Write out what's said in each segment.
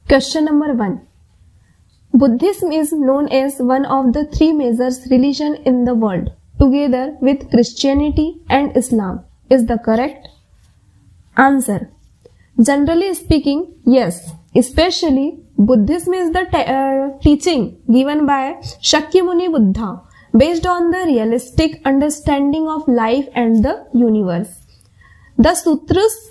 Question number 1. Buddhism is known as one of the three major religions in the world, together with Christianity and Islam. Is the correct? Answer. Generally speaking, yes. Especially, Buddhism is the teaching given by Shakyamuni Buddha based on the realistic understanding of life and the universe. The sutras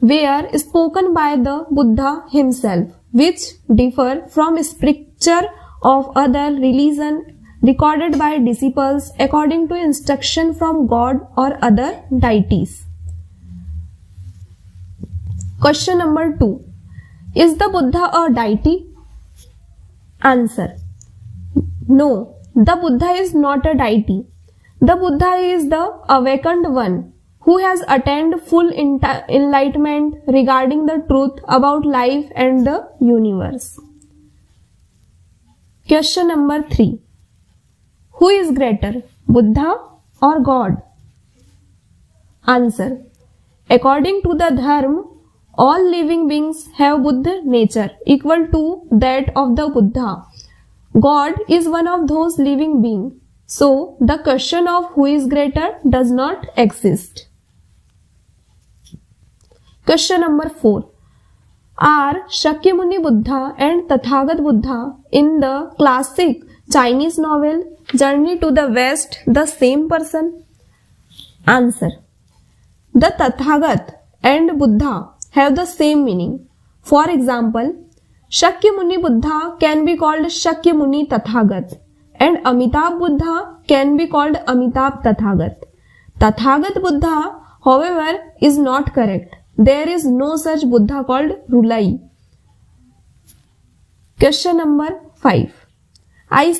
were spoken by the Buddha himself, which differ from scripture of other religion recorded by disciples according to instruction from God or other deities. Question number 2. Is the Buddha a deity? Answer. No, the Buddha is not a deity. The Buddha is the awakened one who has attained full enlightenment regarding the truth about life and the universe. Question number 3. Who is greater, Buddha or God? Answer. According to the Dharma, all living beings have Buddha nature equal to that of the Buddha. God is one of those living beings. So, the question of who is greater does not exist. Question number 4. Are Shakyamuni Buddha and Tathagat Buddha in the classic Chinese novel Journey to the West the same person? Answer. The Tathagat and Buddha have the same meaning. For example, Shakyamuni Buddha can be called Shakyamuni Tathagat and Amitabh Buddha can be called Amitabh Tathagat. Tathagat Buddha, however, is not correct. There is no such Buddha called Rulai. Question number 5. I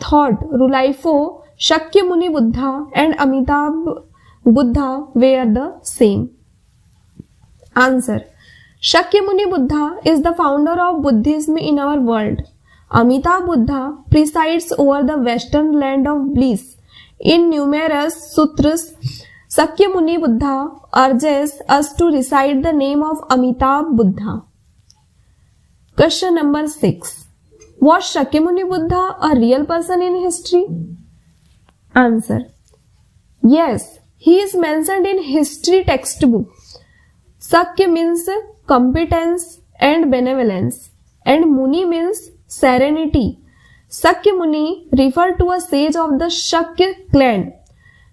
thought Rulaifo, Shakyamuni Buddha and Amitabh Buddha were the same. Answer. Shakyamuni Buddha is the founder of Buddhism in our world. Amitabh Buddha presides over the western land of bliss. In numerous sutras, Shakyamuni Buddha urges us to recite the name of Amitabh Buddha. Question number 6. Was Shakyamuni Buddha a real person in history? Answer. Yes, he is mentioned in history textbook. Shakya means competence and benevolence, and Muni means serenity. Shakyamuni referred to a sage of the Shakya clan.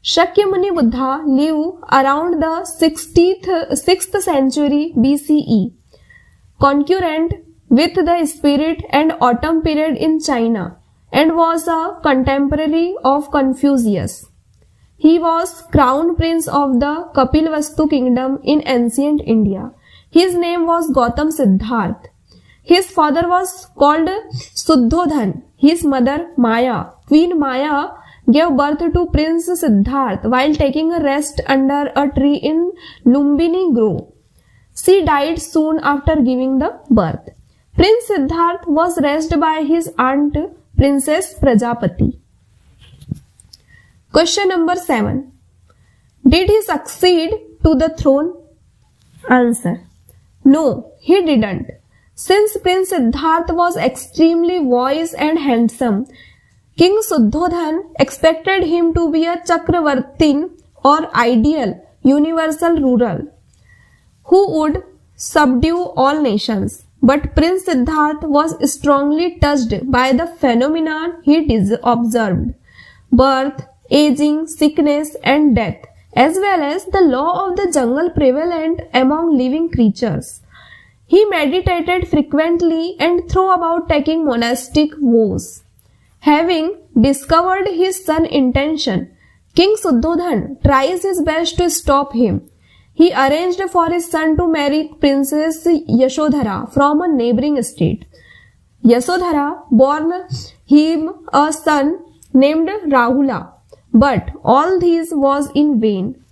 Shakyamuni Buddha lived around the 6th century BCE, concurrent with the Spirit and Autumn period in China, and was a contemporary of Confucius. He was crown prince of the Kapilvastu kingdom in ancient India. His name was Gautam Siddharth. His father was called Suddhodhan. His mother Maya, Queen Maya, gave birth to Prince Siddharth while taking a rest under a tree in Lumbini Grove. She died soon after giving the birth. Prince Siddharth was raised by his aunt Princess Prajapati. Question number 7. Did he succeed to the throne? Answer. No, he didn't. Since Prince Siddharth was extremely wise and handsome, King Suddhodhan expected him to be a Chakravartin or ideal universal ruler who would subdue all nations. But Prince Siddharth was strongly touched by the phenomenon he observed: birth, aging, sickness and death, as well as the law of the jungle prevalent among living creatures. He meditated frequently and thought about taking monastic vows. Having discovered his son's intention, King Suddhodhan tries his best to stop him. He arranged for his son to marry Princess Yashodhara from a neighboring state. Yashodhara bore him a son named Rahula. But all this was in vain.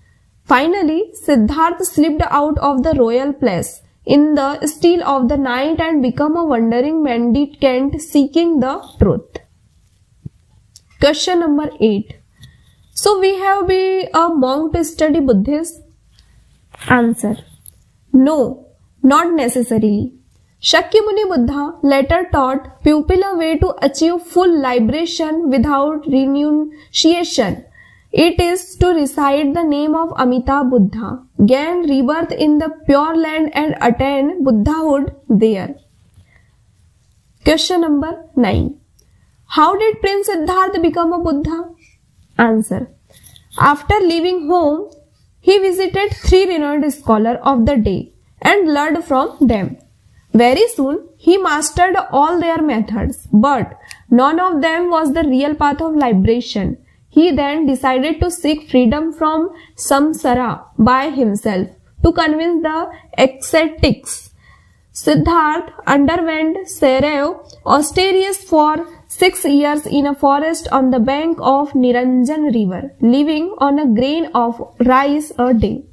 Finally, Siddharth slipped out of the royal palace in the still of the night and became a wandering mendicant seeking the truth. Question number 8. So we have been a monk to study Buddhism? Answer. No, not necessarily. Shakyamuni Buddha later taught pupil a way to achieve full liberation without renunciation. It is to recite the name of Amitabh Buddha, gain rebirth in the Pure Land and attain Buddhahood there. Question number 9. How did Prince Siddhartha become a Buddha? Answer. After leaving home, he visited 3 renowned scholars of the day and learned from them. Very soon, he mastered all their methods, but none of them was the real path of liberation. He then decided to seek freedom from samsara by himself to convince the ascetics. Siddhartha underwent severe austerities for 6 years in a forest on the bank of Niranjan river, living on a grain of rice a day.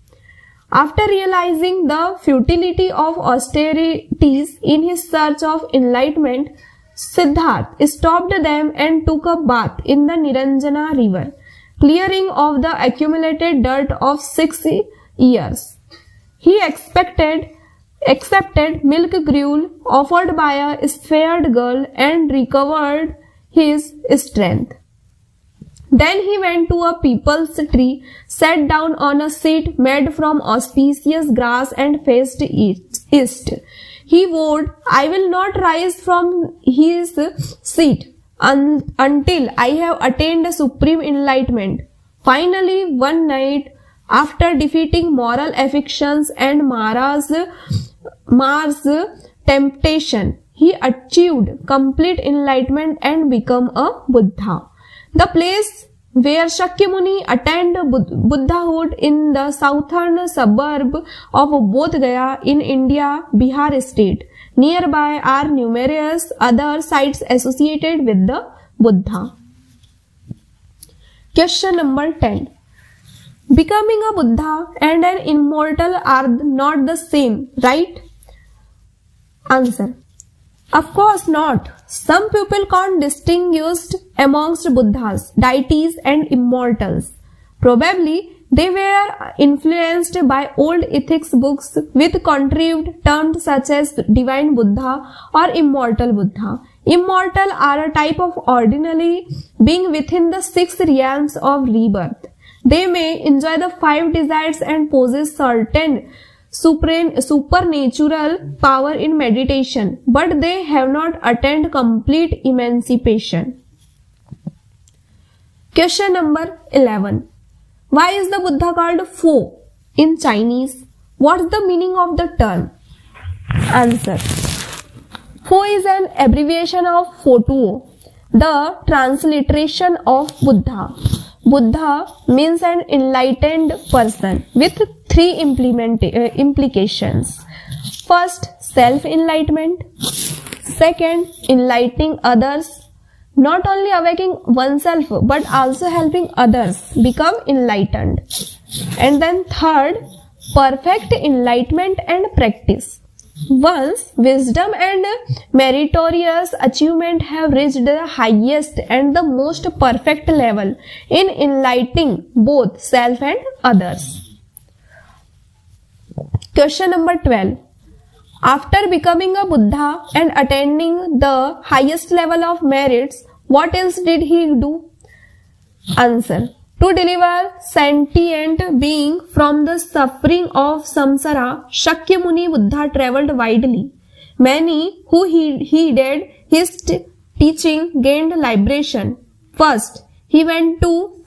After realizing the futility of austerities in his search of enlightenment, Siddhartha stopped them and took a bath in the Niranjana river, clearing off the accumulated dirt of 6 years. He accepted milk gruel offered by a spared girl and recovered his strength. Then he went to a peepul's tree, sat down on a seat made from auspicious grass and faced east. He vowed, I will not rise from his seat until I have attained supreme enlightenment. Finally, one night, after defeating moral affections and Mara's temptation, he achieved complete enlightenment and became a Buddha. The place where Shakyamuni attained Buddhahood in the southern suburb of Bodh Gaya in India, Bihar state. Nearby are numerous other sites associated with the Buddha. Question number 10. Becoming a Buddha and an immortal are not the same, right? Answer. Of course not. Some people can't distinguish amongst Buddhas, deities and immortals. Probably they were influenced by old ethics books with contrived terms such as divine Buddha or immortal Buddha. Immortal are a type of ordinary being within the 6 realms of rebirth. They may enjoy the 5 desires and possess certain supernatural power in meditation, but they have not attained complete emancipation. Question number 11. Why is the Buddha called Fo in Chinese? What's the meaning of the term? Answer. Fo is an abbreviation of Fotuo, the transliteration of Buddha. Buddha means an enlightened person with 3 implications. First, self-enlightenment. Second, enlightening others. Not only awakening oneself but also helping others become enlightened. And then third, perfect enlightenment and practice. Once wisdom and meritorious achievement have reached the highest and the most perfect level in enlightening both self and others. Question number 12. After becoming a Buddha and attaining the highest level of merits, what else did he do? Answer. To deliver sentient being from the suffering of samsara, Shakyamuni Buddha travelled widely. Many who heeded his teaching gained liberation. First, he went to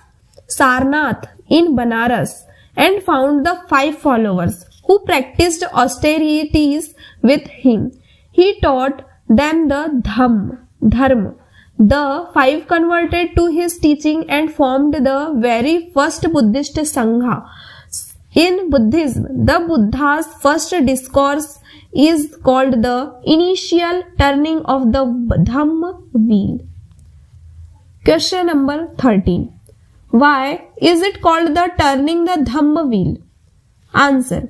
Sarnath in Banaras and found the 5 followers who practiced austerities with him. He taught them the Dharma. The 5 converted to his teaching and formed the very first Buddhist Sangha. In Buddhism, the Buddha's first discourse is called the initial turning of the Dhamma wheel. Question number 13. Why is it called the turning the Dhamma wheel? Answer.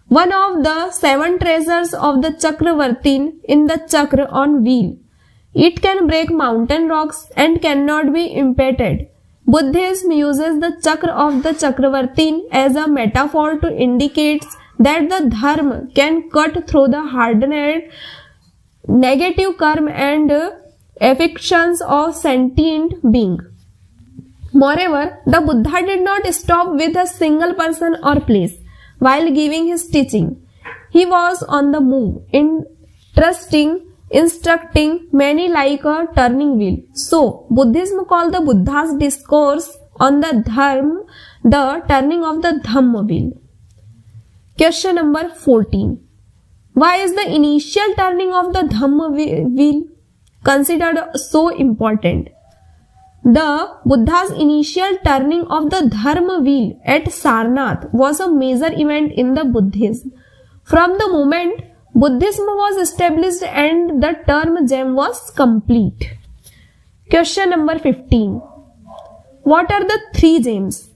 One of the 7 treasures of the Chakravartin in the Chakra on wheel. It can break mountain rocks and cannot be impeded. Buddhism uses the chakra of the Chakravartin as a metaphor to indicate that the Dharma can cut through the hardened negative karma and affections of sentient being. Moreover, the Buddha did not stop with a single person or place while giving his teaching. He was on the move, instructing many like a turning wheel. So, Buddhism called the Buddha's discourse on the Dharma the turning of the Dhamma wheel. Question number 14. Why is the initial turning of the Dhamma wheel considered so important? The Buddha's initial turning of the Dharma wheel at Sarnath was a major event in the Buddhism. From the moment Buddhism was established and the term gem was complete. Question number 15. What are the three gems?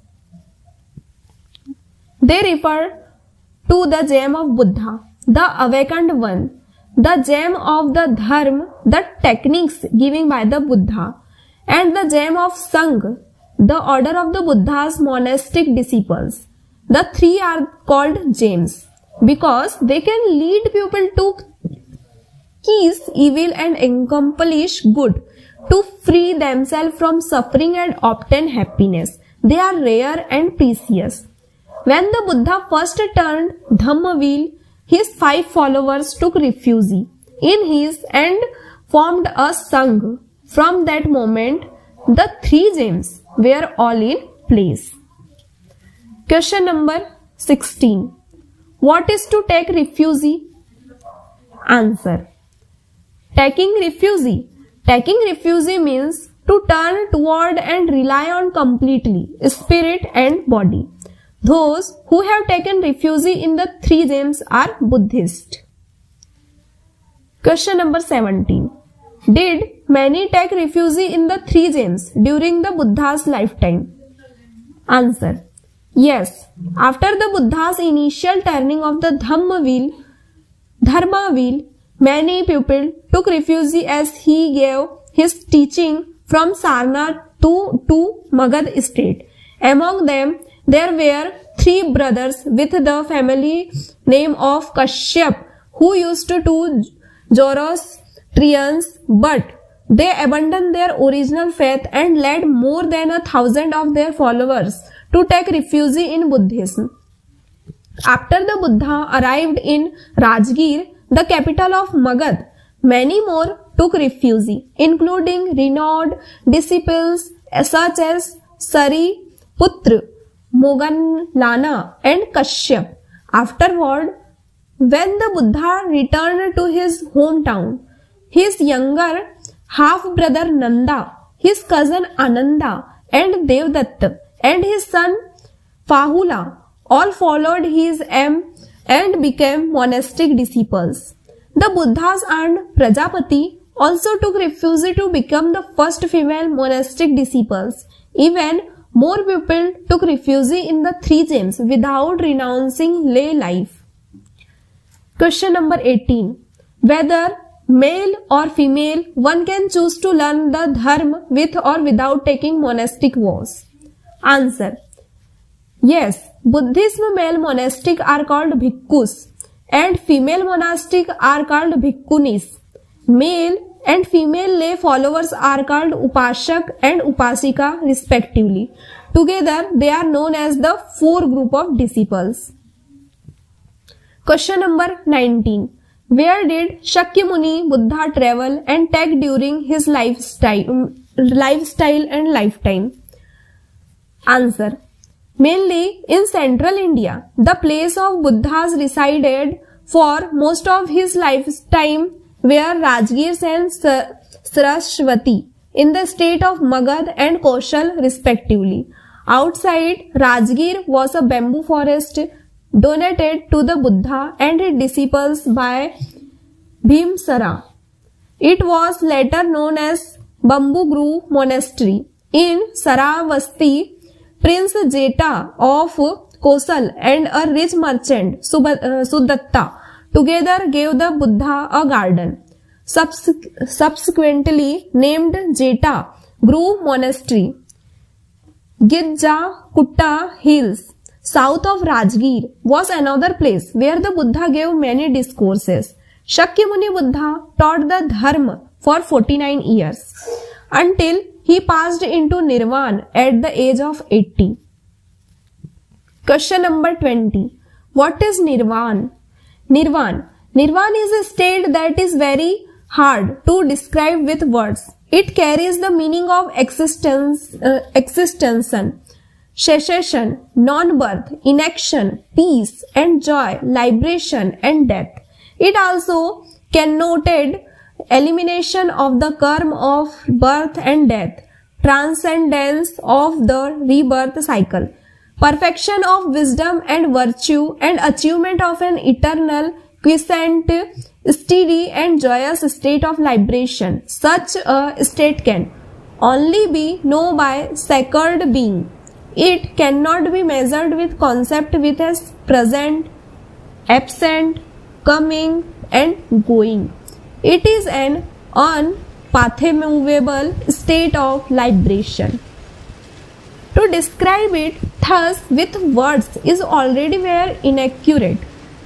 They refer to the gem of Buddha, the awakened one, the gem of the Dharma, the techniques given by the Buddha, and the gem of Sangha, the order of the Buddha's monastic disciples. The three are called gems because they can lead people to cease evil and accomplish good, to free themselves from suffering and obtain happiness. They are rare and precious. When the Buddha first turned Dhamma wheel, his 5 followers took refuge in his and formed a Sangha. From that moment, the 3 gems were all in place. Question number 16. What is to take refuge? Answer. Taking refuge. Taking refuge means to turn toward and rely on completely, spirit and body. Those who have taken refuge in the 3 gems are Buddhist. Question number 17. Did many take refuge in the 3 gems during the Buddha's lifetime? Answer. Yes. After the Buddha's initial turning of the Dharma wheel, many people took refuge as he gave his teaching from Sarnath to Magad state. Among them, there were 3 brothers with the family name of Kashyap who used to Zoroastrians, but they abandoned their original faith and led more than 1,000 of their followers to take refuge in Buddhism. After the Buddha arrived in Rajgir, the capital of Magad, many more took refuge, including renowned disciples such as Sariputra, Moggallana and Kashyap. Afterward, when the Buddha returned to his hometown, his younger half-brother Nanda, his cousin Ananda and Devdatta and his son Fahula all followed his aim and became monastic disciples. The Buddha's aunt Prajapati also took refuge to become the first female monastic disciples. Even more people took refuge in the 3 gems without renouncing lay life. Question number 18. Whether male or female, one can choose to learn the Dharma with or without taking monastic vows. Answer. Yes, Buddhism male monastic are called bhikkhus and female monastic are called bhikkhunis. Male and female lay followers are called upasak and upasika respectively. Together they are known as the 4 group of disciples. Question number 19. Where did Shakyamuni Buddha travel and take during his lifestyle and lifetime? Answer. Mainly in central India, the place of Buddha's resided for most of his lifetime were Rajgir and Saraswati in the state of Magad and Kaushal respectively. Outside Rajgir was a bamboo forest donated to the Buddha and his disciples by Bhimsara. It was later known as Bamboo Grove Monastery. In Saravasti, Prince Jeta of Kosal and a rich merchant Sudatta together gave the Buddha a garden, subsequently named Jeta Grove Monastery. Gidja Kutta Hills, south of Rajgir, was another place where the Buddha gave many discourses. Shakyamuni Buddha taught the Dharma for 49 years until he passed into Nirvana at the age of 80. Question number 20. What is Nirvana? Nirvana is a state that is very hard to describe with words. It carries the meaning of existence, cessation, non-birth, inaction, peace and joy, liberation and death. It also connoted elimination of the karma of birth and death, transcendence of the rebirth cycle, perfection of wisdom and virtue, and achievement of an eternal, quiescent, steady and joyous state of liberation. Such a state can only be known by sacred being. It cannot be measured with concept with as present, absent, coming and going. It is an unfathomable state of liberation. To describe it thus with words is already very inaccurate.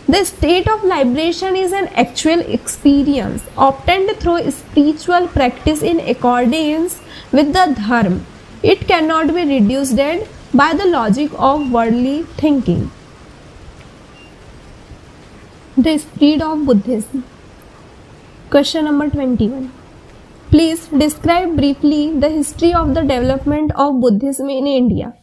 The state of liberation is an actual experience obtained through spiritual practice in accordance with the Dharma. It cannot be reduced by the logic of worldly thinking. The spread of Buddhism. Question number 21. Please describe briefly the history of the development of Buddhism in India.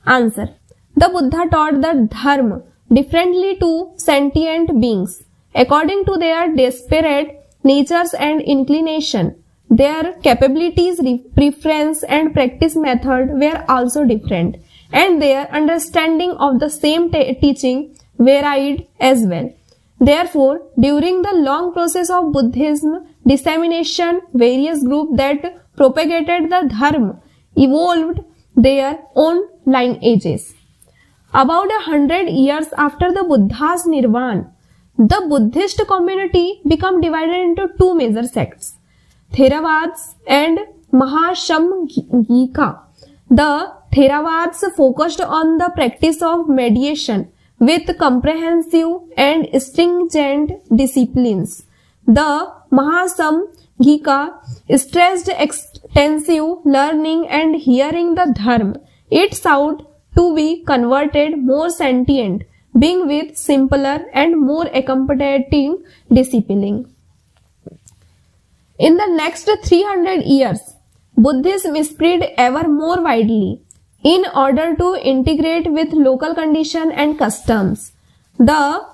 Answer. The Buddha taught the Dharma differently to sentient beings according to their disparate natures and inclination. Their capabilities, preference and practice method were also different, and their understanding of the same teaching varied as well. Therefore, during the long process of Buddhism dissemination, various groups that propagated the Dharma evolved their own lineages. About 100 years after the Buddha's Nirvana, the Buddhist community became divided into two major sects, Theravadas and Mahasamghika. The Theravadas focused on the practice of meditation with comprehensive and stringent disciplines. The Mahasamghika stressed extensive learning and hearing the Dharma. It sought to be converted more sentient being with simpler and more accommodating discipline. In the next 300 years, Buddhism spread ever more widely in order to integrate with local conditions and customs. The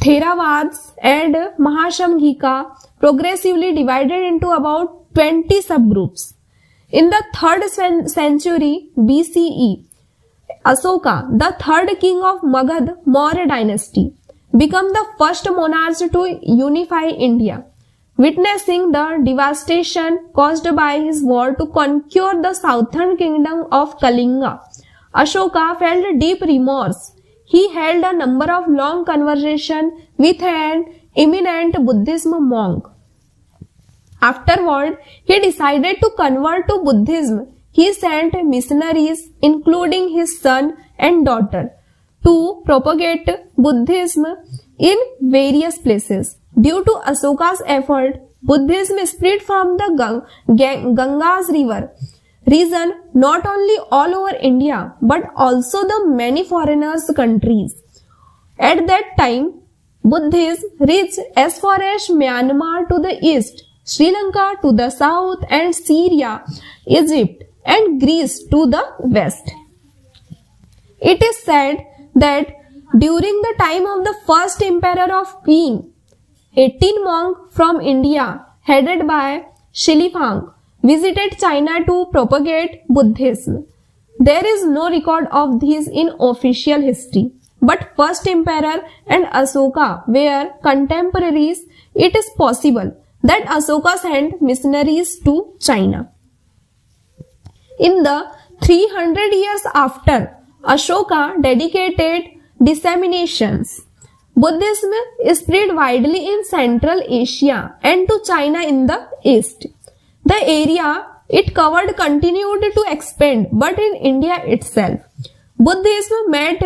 Theravadas and Mahasamghika progressively divided into about 20 subgroups. In the 3rd century BCE, Asoka, the third king of Magad Maurya dynasty, became the first monarch to unify India. Witnessing the devastation caused by his war to conquer the southern kingdom of Kalinga, Ashoka felt deep remorse. He held a number of long conversations with an eminent Buddhist monk. Afterward, he decided to convert to Buddhism. He sent missionaries, including his son and daughter, to propagate Buddhism in various places. Due to Asoka's effort, Buddhism spread from the Ganga's river region not only all over India but also the many foreigners' countries. At that time, Buddhism reached as far as Myanmar to the east, Sri Lanka to the south, and Syria, Egypt, and Greece to the west. It is said that during the time of the first emperor of Qin, 18 monks from India, headed by Shilifang, visited China to propagate Buddhism. There is no record of this in official history, but first emperor and Asoka were contemporaries. It is possible that Asoka sent missionaries to China. In the 300 years after Ashoka dedicated disseminations, Buddhism spread widely in Central Asia and to China in the east. The area it covered continued to expand, but in India itself, Buddhism met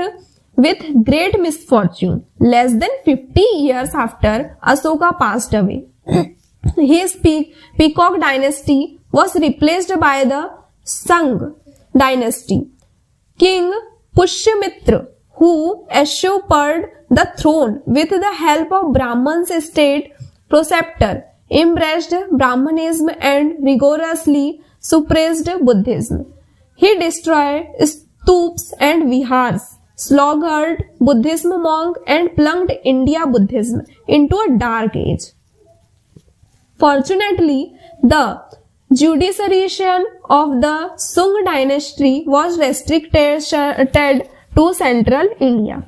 with great misfortune. Less than 50 years after Asoka passed away, his Peacock dynasty was replaced by the Sung dynasty. King Pushyamitra, who usurped the throne with the help of Brahman's state preceptor, embraced Brahmanism and rigorously suppressed Buddhism. He destroyed stupas and vihars, slaughtered Buddhism monks, and plunged India Buddhism into a dark age. Fortunately, the jurisdiction of the Sung dynasty was restricted to central India.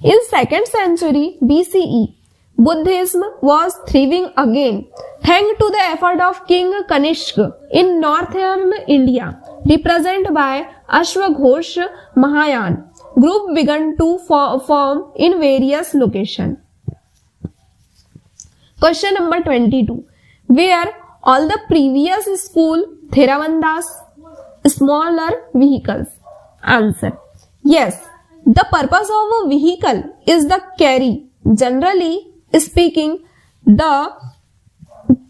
In 2nd century BCE, Buddhism was thriving again thanks to the effort of King Kanishka in northern India, represented by Ashwaghosh Mahayana. Group began to form in various locations. Question number 22. Where all the previous school Theravandas smaller vehicles? Answer. Yes, the purpose of a vehicle is the carry. Generally speaking, the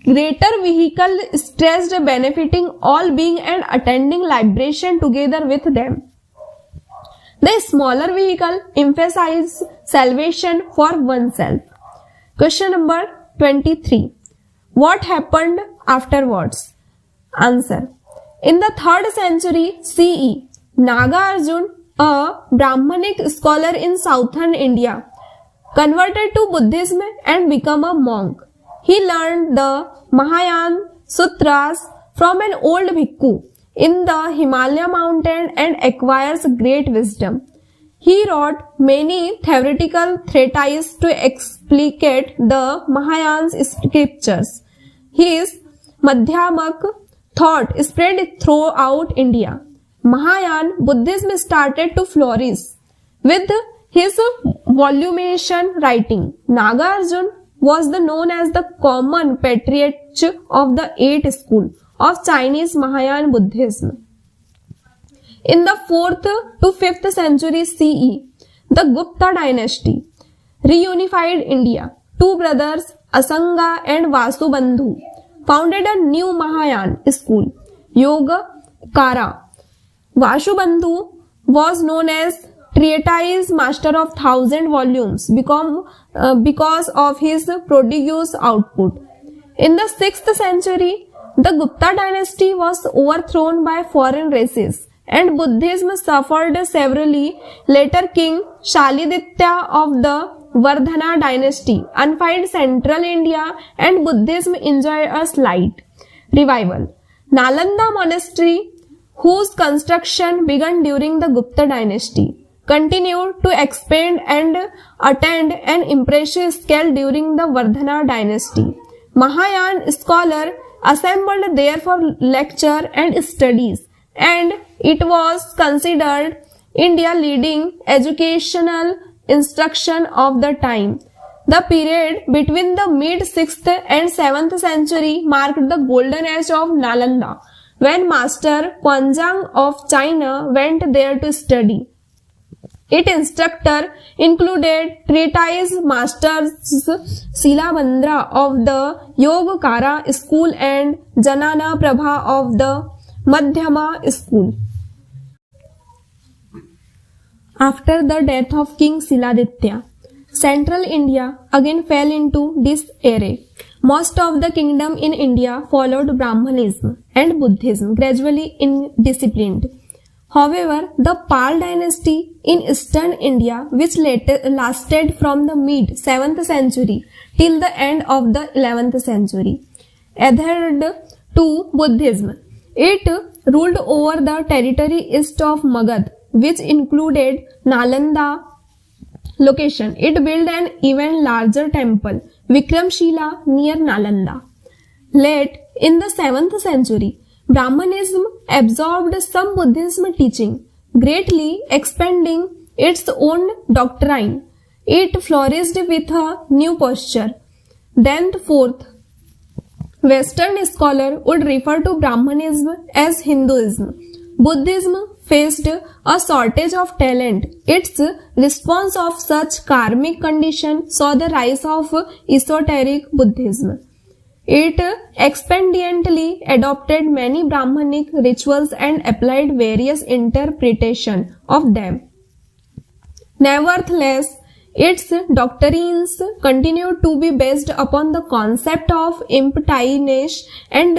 greater vehicle stressed benefiting all being and attending liberation together with them. The smaller vehicle emphasizes salvation for oneself. Question number 23. What happened afterwards? Answer. In the 3rd century CE, Nagarjuna, a Brahmanic scholar in southern India, converted to Buddhism and became a monk. He learned the Mahayana Sutras from an old bhikkhu in the Himalaya mountain and acquires great wisdom. He wrote many theoretical treatises to explicate the Mahayana scriptures. His Madhyamak thought spread throughout India. Mahayana Buddhism started to flourish. With his voluminous writing, Nagarjuna was known as the common patriarch of the 8th school of Chinese Mahayana Buddhism. In the 4th to 5th century CE, the Gupta dynasty reunified India. Two brothers, Asanga and Vasubandhu, founded a new Mahayana school, Yogacara. Vasubandhu was known as treatise master of 1,000 volumes because of his prodigious output. In the 6th century, the Gupta dynasty was overthrown by foreign races and Buddhism suffered severely. Later King Shaliditya of the Vardhana dynasty unified central India and Buddhism enjoyed a slight revival. Nalanda monastery, whose construction began during the Gupta dynasty, continued to expand and attain an impressive scale during the Vardhana dynasty. Mahayana scholars assembled there for lecture and studies, and it was considered India's leading educational instruction of the time. The period between the mid-6th and 7th century marked the golden age of Nalanda, when Master Quanzhang of China went there to study. Its instructor included treatise masters Silabandra of the Yogacara school and Janana Prabha of the Madhyama school. After the death of King Siladitya, central India again fell into disarray. Most of the kingdom in India followed Brahmanism and Buddhism, gradually indisciplined. However, the Pal dynasty in eastern India, which lasted from the mid-7th century till the end of the 11th century, adhered to Buddhism. It ruled over the territory east of Magad, which included Nalanda location. It built an even larger temple, Vikramshila, near Nalanda. Late in the 7th century, Brahmanism absorbed some Buddhism teaching, greatly expanding its own doctrine. It flourished with a new posture. Thenceforth, Western scholars would refer to Brahmanism as Hinduism. Buddhism faced a shortage of talent. Its response of such karmic condition saw the rise of esoteric Buddhism. It expediently adopted many Brahmanic rituals and applied various interpretations of them. Nevertheless, its doctrines continued to be based upon the concept of emptiness and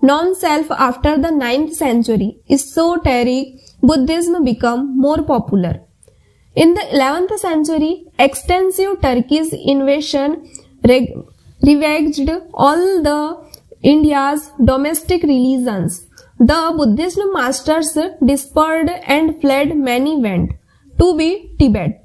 non-self. After the 9th century, esoteric Buddhism became more popular. In the 11th century, extensive Turkish invasion ravaged all the India's domestic religions. The Buddhist masters dispersed and fled. Many went to be Tibet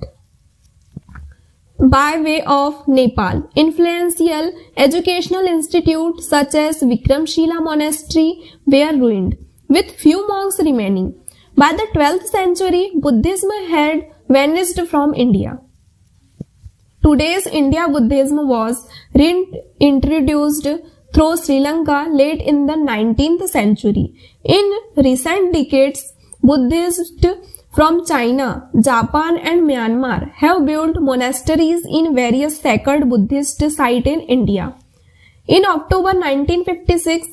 by way of Nepal. Influential educational institutes such as Vikramshila Monastery were ruined, with few monks remaining. By the 12th century, Buddhism had vanished from India. Today's India Buddhism was reintroduced through Sri Lanka late in the 19th century. In recent decades, Buddhists from China, Japan and Myanmar have built monasteries in various sacred Buddhist sites in India. In October 1956,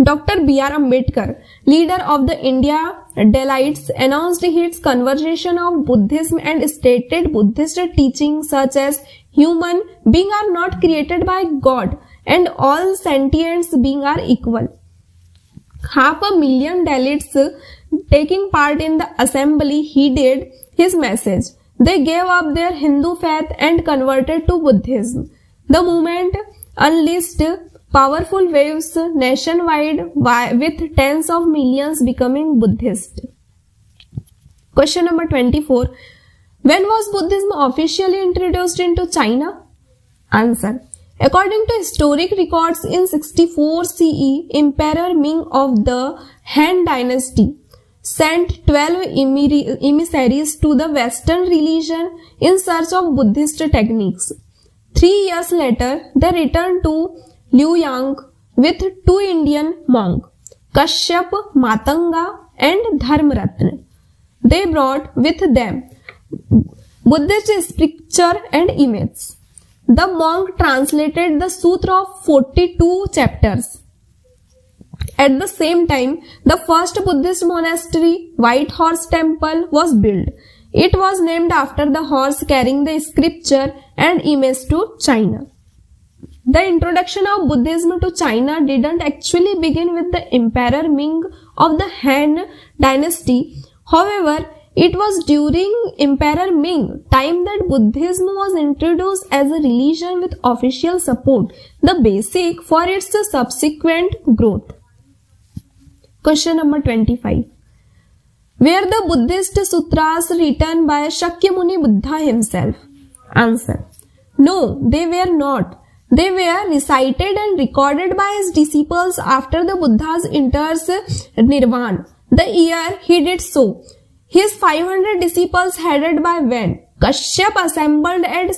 Dr. B.R. Ambedkar, leader of the India Dalites, announced his conversion of Buddhism and stated Buddhist teachings such as human beings are not created by God and all sentient beings are equal. 500,000 Dalits taking part in the assembly heeded his message. They gave up their Hindu faith and converted to Buddhism. The movement unleashed powerful waves nationwide with tens of millions becoming Buddhist. Question number 24. When was Buddhism officially introduced into China? Answer. According to historic records, in 64 CE, Emperor Ming of the Han Dynasty sent 12 emissaries to the Western religion in search of Buddhist techniques. 3 years later, they returned to Luoyang with 2 Indian monks, Kashyap, Matanga and Dharmaratna. They brought with them Buddhist scripture and images. The monk translated the Sutra of 42 chapters. At the same time, the first Buddhist monastery, White Horse Temple, was built. It was named after the horse carrying the scripture and image to China. The introduction of Buddhism to China didn't actually begin with the Emperor Ming of the Han Dynasty. However, it was during Emperor Ming time that Buddhism was introduced as a religion with official support, the basic for its subsequent growth. Question number 25. Were the Buddhist sutras written by Shakyamuni Buddha himself? Answer. No, they were not. They were recited and recorded by his disciples after the Buddha's enters Nirvana, the year he did so. His 500 disciples headed by Ven Kashyap assembled at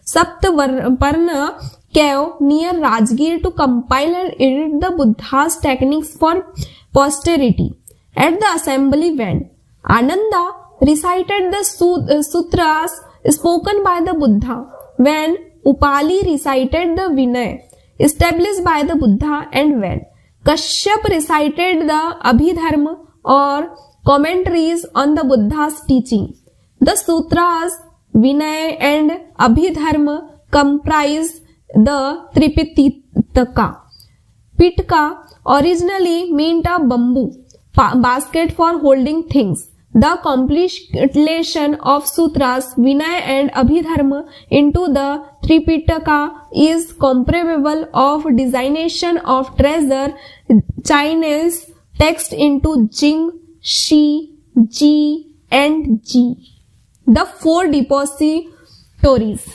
Saptavarna cave near Rajgir to compile and edit the Buddha's techniques for posterity. At the assembly Ven Ananda recited the sutras spoken by the Buddha, when Upali recited the Vinaya established by the Buddha, and when Kashyap recited the Abhidharma or commentaries on the Buddha's teaching. The sutras, Vinaya and Abhidharma comprise the Tripitaka. Pitka originally meant a bamboo basket for holding things. The compilation of sutras, Vinaya and Abhidharma into the Tripitaka is comparable of designation of treasure Chinese text into Jing, Shi, Ji and Ji. The 4 depositories.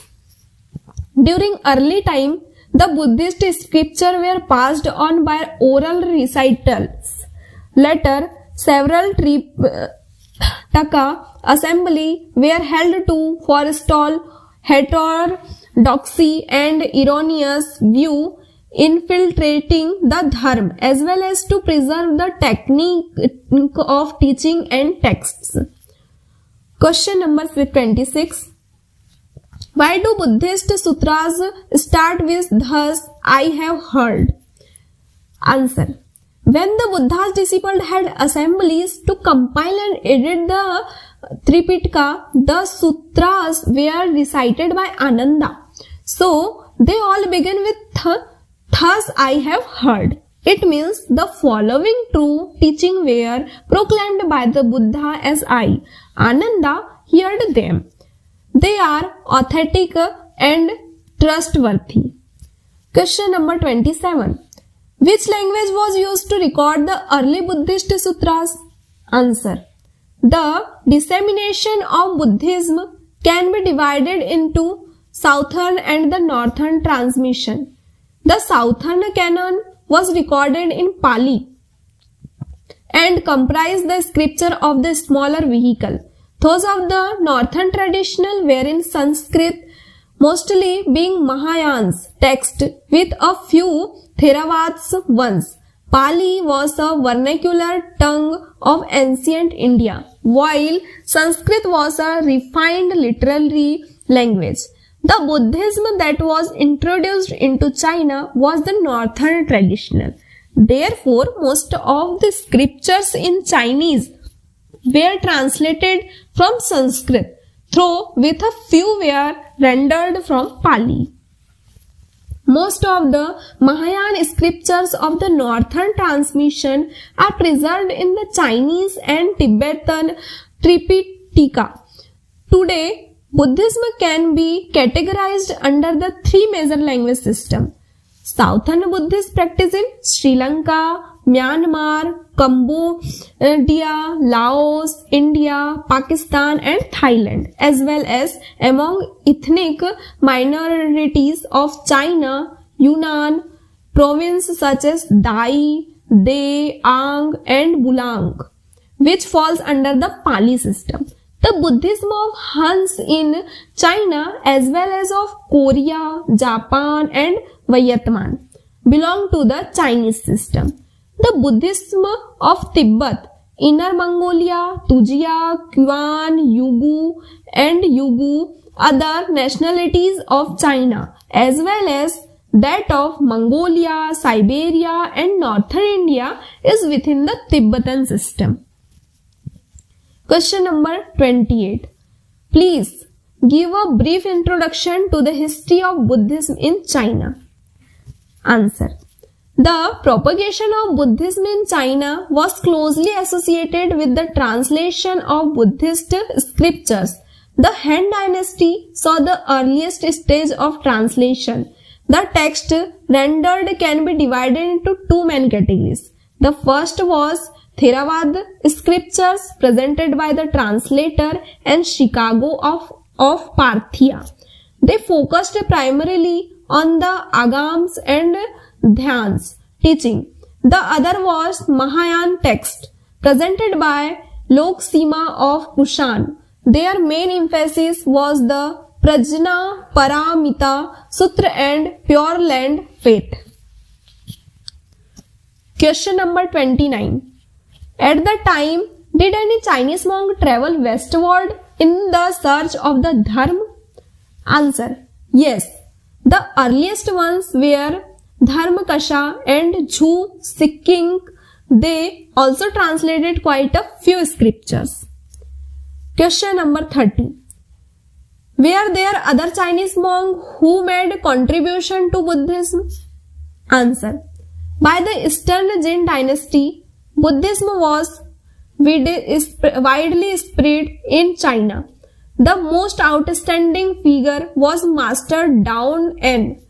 During early time, the Buddhist scripture were passed on by oral recitals. Later, several Tripitaka assembly were held to forestall heterodoxy and erroneous view. infiltrating the dharma as well as to preserve the technique of teaching and texts. Question number 26. Why do Buddhist sutras start with thus I have heard? Answer. When the Buddha's disciples had assemblies to compile and edit the Tripitaka, the sutras were recited by Ananda. So they all begin with thus I have heard. It means the following true teaching were proclaimed by the Buddha as I, Ananda, heard them. They are authentic and trustworthy. Question number 27. Which language was used to record the early Buddhist sutras? Answer. The dissemination of Buddhism can be divided into southern and the northern transmission. The southern canon was recorded in Pali and comprised the scripture of the smaller vehicle. Those of the northern traditional were in Sanskrit, mostly being Mahayan's text with a few Theravada's ones. Pali was a vernacular tongue of ancient India, while Sanskrit was a refined literary language. The Buddhism that was introduced into China was the northern traditional. Therefore, most of the scriptures in Chinese were translated from Sanskrit, though with a few were rendered from Pali. Most of the Mahayan scriptures of the northern transmission are preserved in the Chinese and Tibetan Tripitaka. Today, Buddhism can be categorized under the three major language systems. Southern Buddhist practice in Sri Lanka, Myanmar, Cambodia, Laos, India, Pakistan and Thailand, as well as among ethnic minorities of China, Yunnan, provinces such as Dai, De, Ang and Bulang, which falls under the Pali system. The Buddhism of Hans in China as well as of Korea, Japan and Vietnam belong to the Chinese system. The Buddhism of Tibet, Inner Mongolia, Tujia, Yuan, Yugu and Yugu, other nationalities of China as well as that of Mongolia, Siberia and northern India is within the Tibetan system. Question number 28. Please give a brief introduction to the history of Buddhism in China. Answer. The propagation of Buddhism in China was closely associated with the translation of Buddhist scriptures. The Han Dynasty saw the earliest stage of translation. The text rendered can be divided into two main categories. The first was Theravada scriptures presented by the translator and Chicago of Parthia. They focused primarily on the agams and dhyans teaching. The other was Mahayan text presented by Lok Sima of Kushan. Their main emphasis was the Prajna Paramita Sutra and Pure Land faith. Question number 29. At the time, did any Chinese monk travel westward in the search of the Dharma? Answer. Yes. The earliest ones were Dharmakasha and Zhu Sikking. They also translated quite a few scriptures. Question number 30. Were there other Chinese monks who made contribution to Buddhism? Answer. By the Eastern Jin dynasty, Buddhism was widely spread in China. The most outstanding figure was Master Dao En,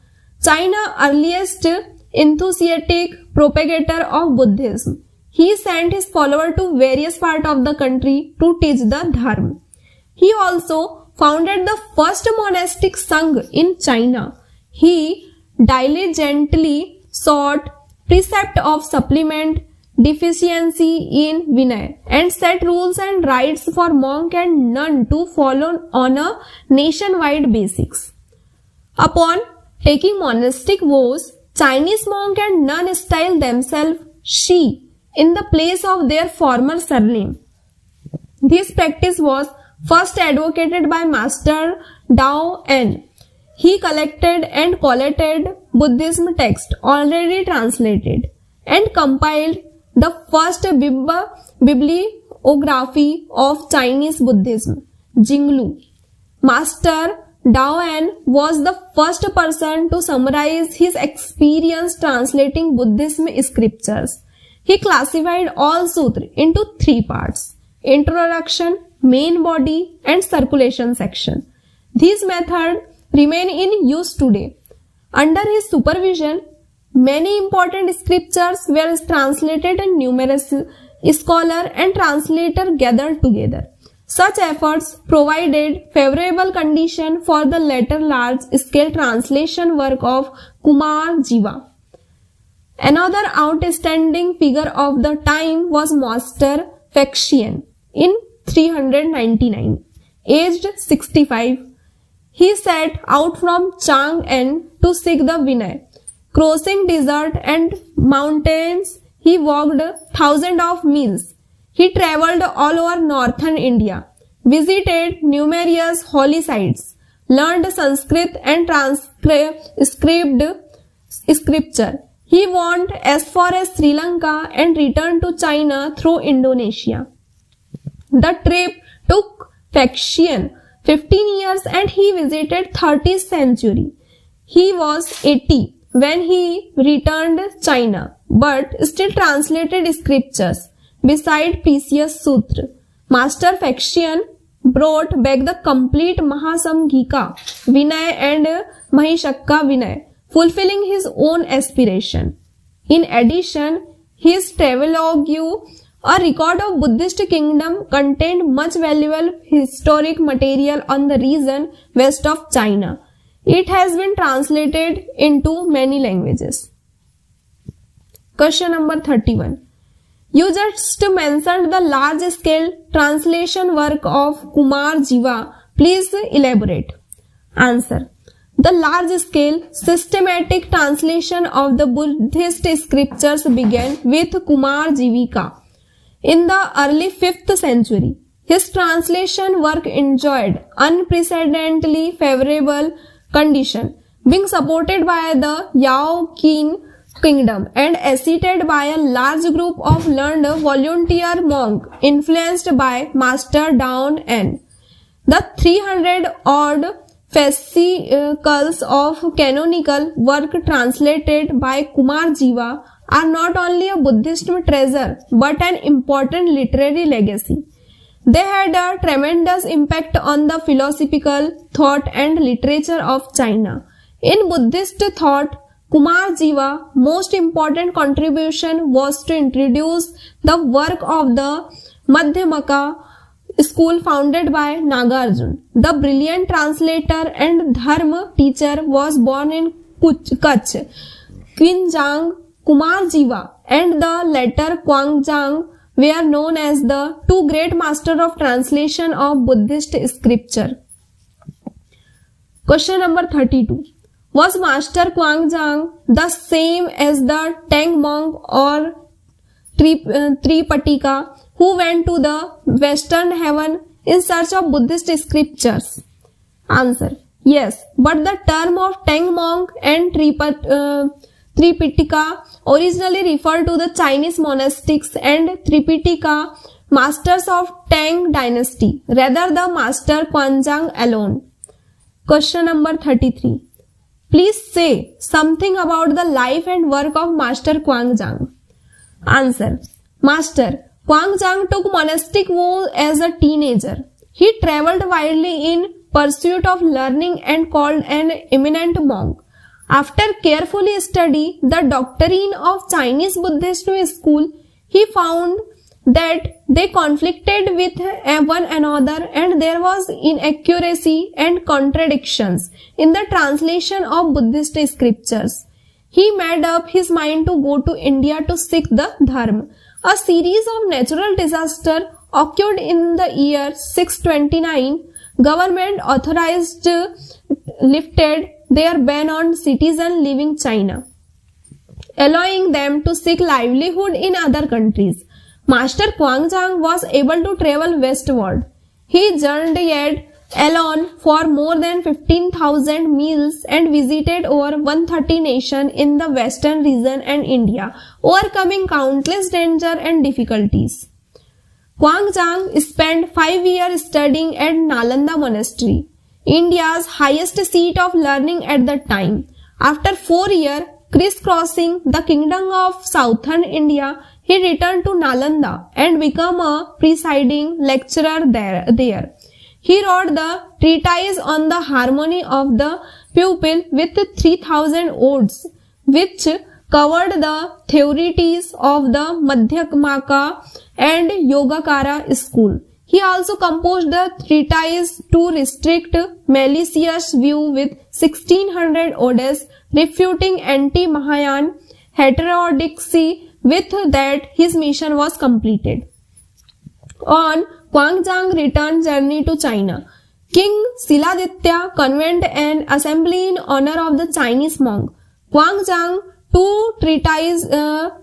China's earliest enthusiastic propagator of Buddhism. He sent his followers to various parts of the country to teach the Dharma. He also founded the first monastic Sangha in China. He diligently sought precept of supplement deficiency in Vinaya and set rules and rites for monk and nun to follow on a nationwide basis. Upon taking monastic vows, Chinese monk and nun style themselves she in the place of their former surname. This practice was first advocated by Master Dao En. He collected and collated Buddhism texts already translated and compiled the first bibliography of Chinese Buddhism, Jinglu. Master Dao En was the first person to summarize his experience translating Buddhism scriptures. He classified all sutras into 3 parts: introduction, main body, and circulation section. These methods remain in use today. Under his supervision, many important scriptures were translated and numerous scholars and translators gathered together. Such efforts provided favorable conditions for the later large-scale translation work of Kumar Jiva. Another outstanding figure of the time was Master Faxian. In 399, aged 65, he set out from Chang'an to seek the Vinaya. Crossing desert and mountains, he walked thousands of miles. He traveled all over northern India, visited numerous holy sites, learned Sanskrit and transcribed scripture. He went as far as Sri Lanka and returned to China through Indonesia. The trip took Faxian 15 years and he visited 30th century. He was 80 when he returned China, but still translated scriptures. Beside Precious Sutra, Master Faxian brought back the complete Mahasamghika Vinaya and Mahishakka Vinaya, fulfilling his own aspiration. In addition, his travelogue, a record of Buddhist kingdom, contained much valuable historic material on the region west of China. It has been translated into many languages. Question number 31. You just mentioned the large-scale translation work of Kumar Jiva. Please elaborate. Answer. The large-scale systematic translation of the Buddhist scriptures began with Kumar Jivika in the early 5th century. His translation work enjoyed unprecedentedly favorable condition, being supported by the Yao Qin kingdom and assisted by a large group of learned volunteer monks influenced by Master Dao En. The 300-odd fascicles of canonical work translated by Kumar Jiva are not only a Buddhist treasure but an important literary legacy. They had a tremendous impact on the philosophical thought and literature of China. In Buddhist thought, Kumar Jiva's most important contribution was to introduce the work of the Madhyamaka school founded by Nagarjuna. The brilliant translator and dharma teacher was born in Kutch, Quinjang. Kumar Jiva and the later Quanjang were known as the two great masters of translation of Buddhist scripture. Question number 32. Was Master Quanjang the same as the Tang monk or Tripatika who went to the western heaven in search of Buddhist scriptures? Answer. Yes, but the term of Tang monk and Tripatika originally referred to the Chinese monastics and Tripatika masters of Tang dynasty, rather the Master Quanjang alone. Question number 33. Please say something about the life and work of Master Quanjang. Answer. Master Quanjang took monastic vows as a teenager. He traveled widely in pursuit of learning and called an eminent monk. After carefully studying the doctrine of Chinese Buddhism school, he found that they conflicted with one another and there was inaccuracy and contradictions in the translation of Buddhist scriptures. He made up his mind to go to India to seek the Dharma. A series of natural disasters occurred in the year 629. Government lifted their ban on citizens leaving China. allowing them to seek livelihood in other countries. Master Quanzhang was able to travel westward. He journeyed alone for more than 15,000 miles and visited over 130 nations in the western region and India, overcoming countless danger and difficulties. Quanzhang spent 5 years studying at Nalanda Monastery, India's highest seat of learning at the time. After 4 years crisscrossing the kingdom of southern India, he returned to Nalanda and became a presiding lecturer there. He wrote the treatise on the harmony of the pupil with 3,000 odes, which covered the theories of the Madhyamaka and Yogacara school. He also composed the treatise to restrict malicious view with 1600 odes, refuting anti-Mahayana heterodoxy. With that, his mission was completed. On Quanzhang's return journey to China, King Siladitya convened an assembly in honor of the Chinese monk. Quanzhang's 2 treatises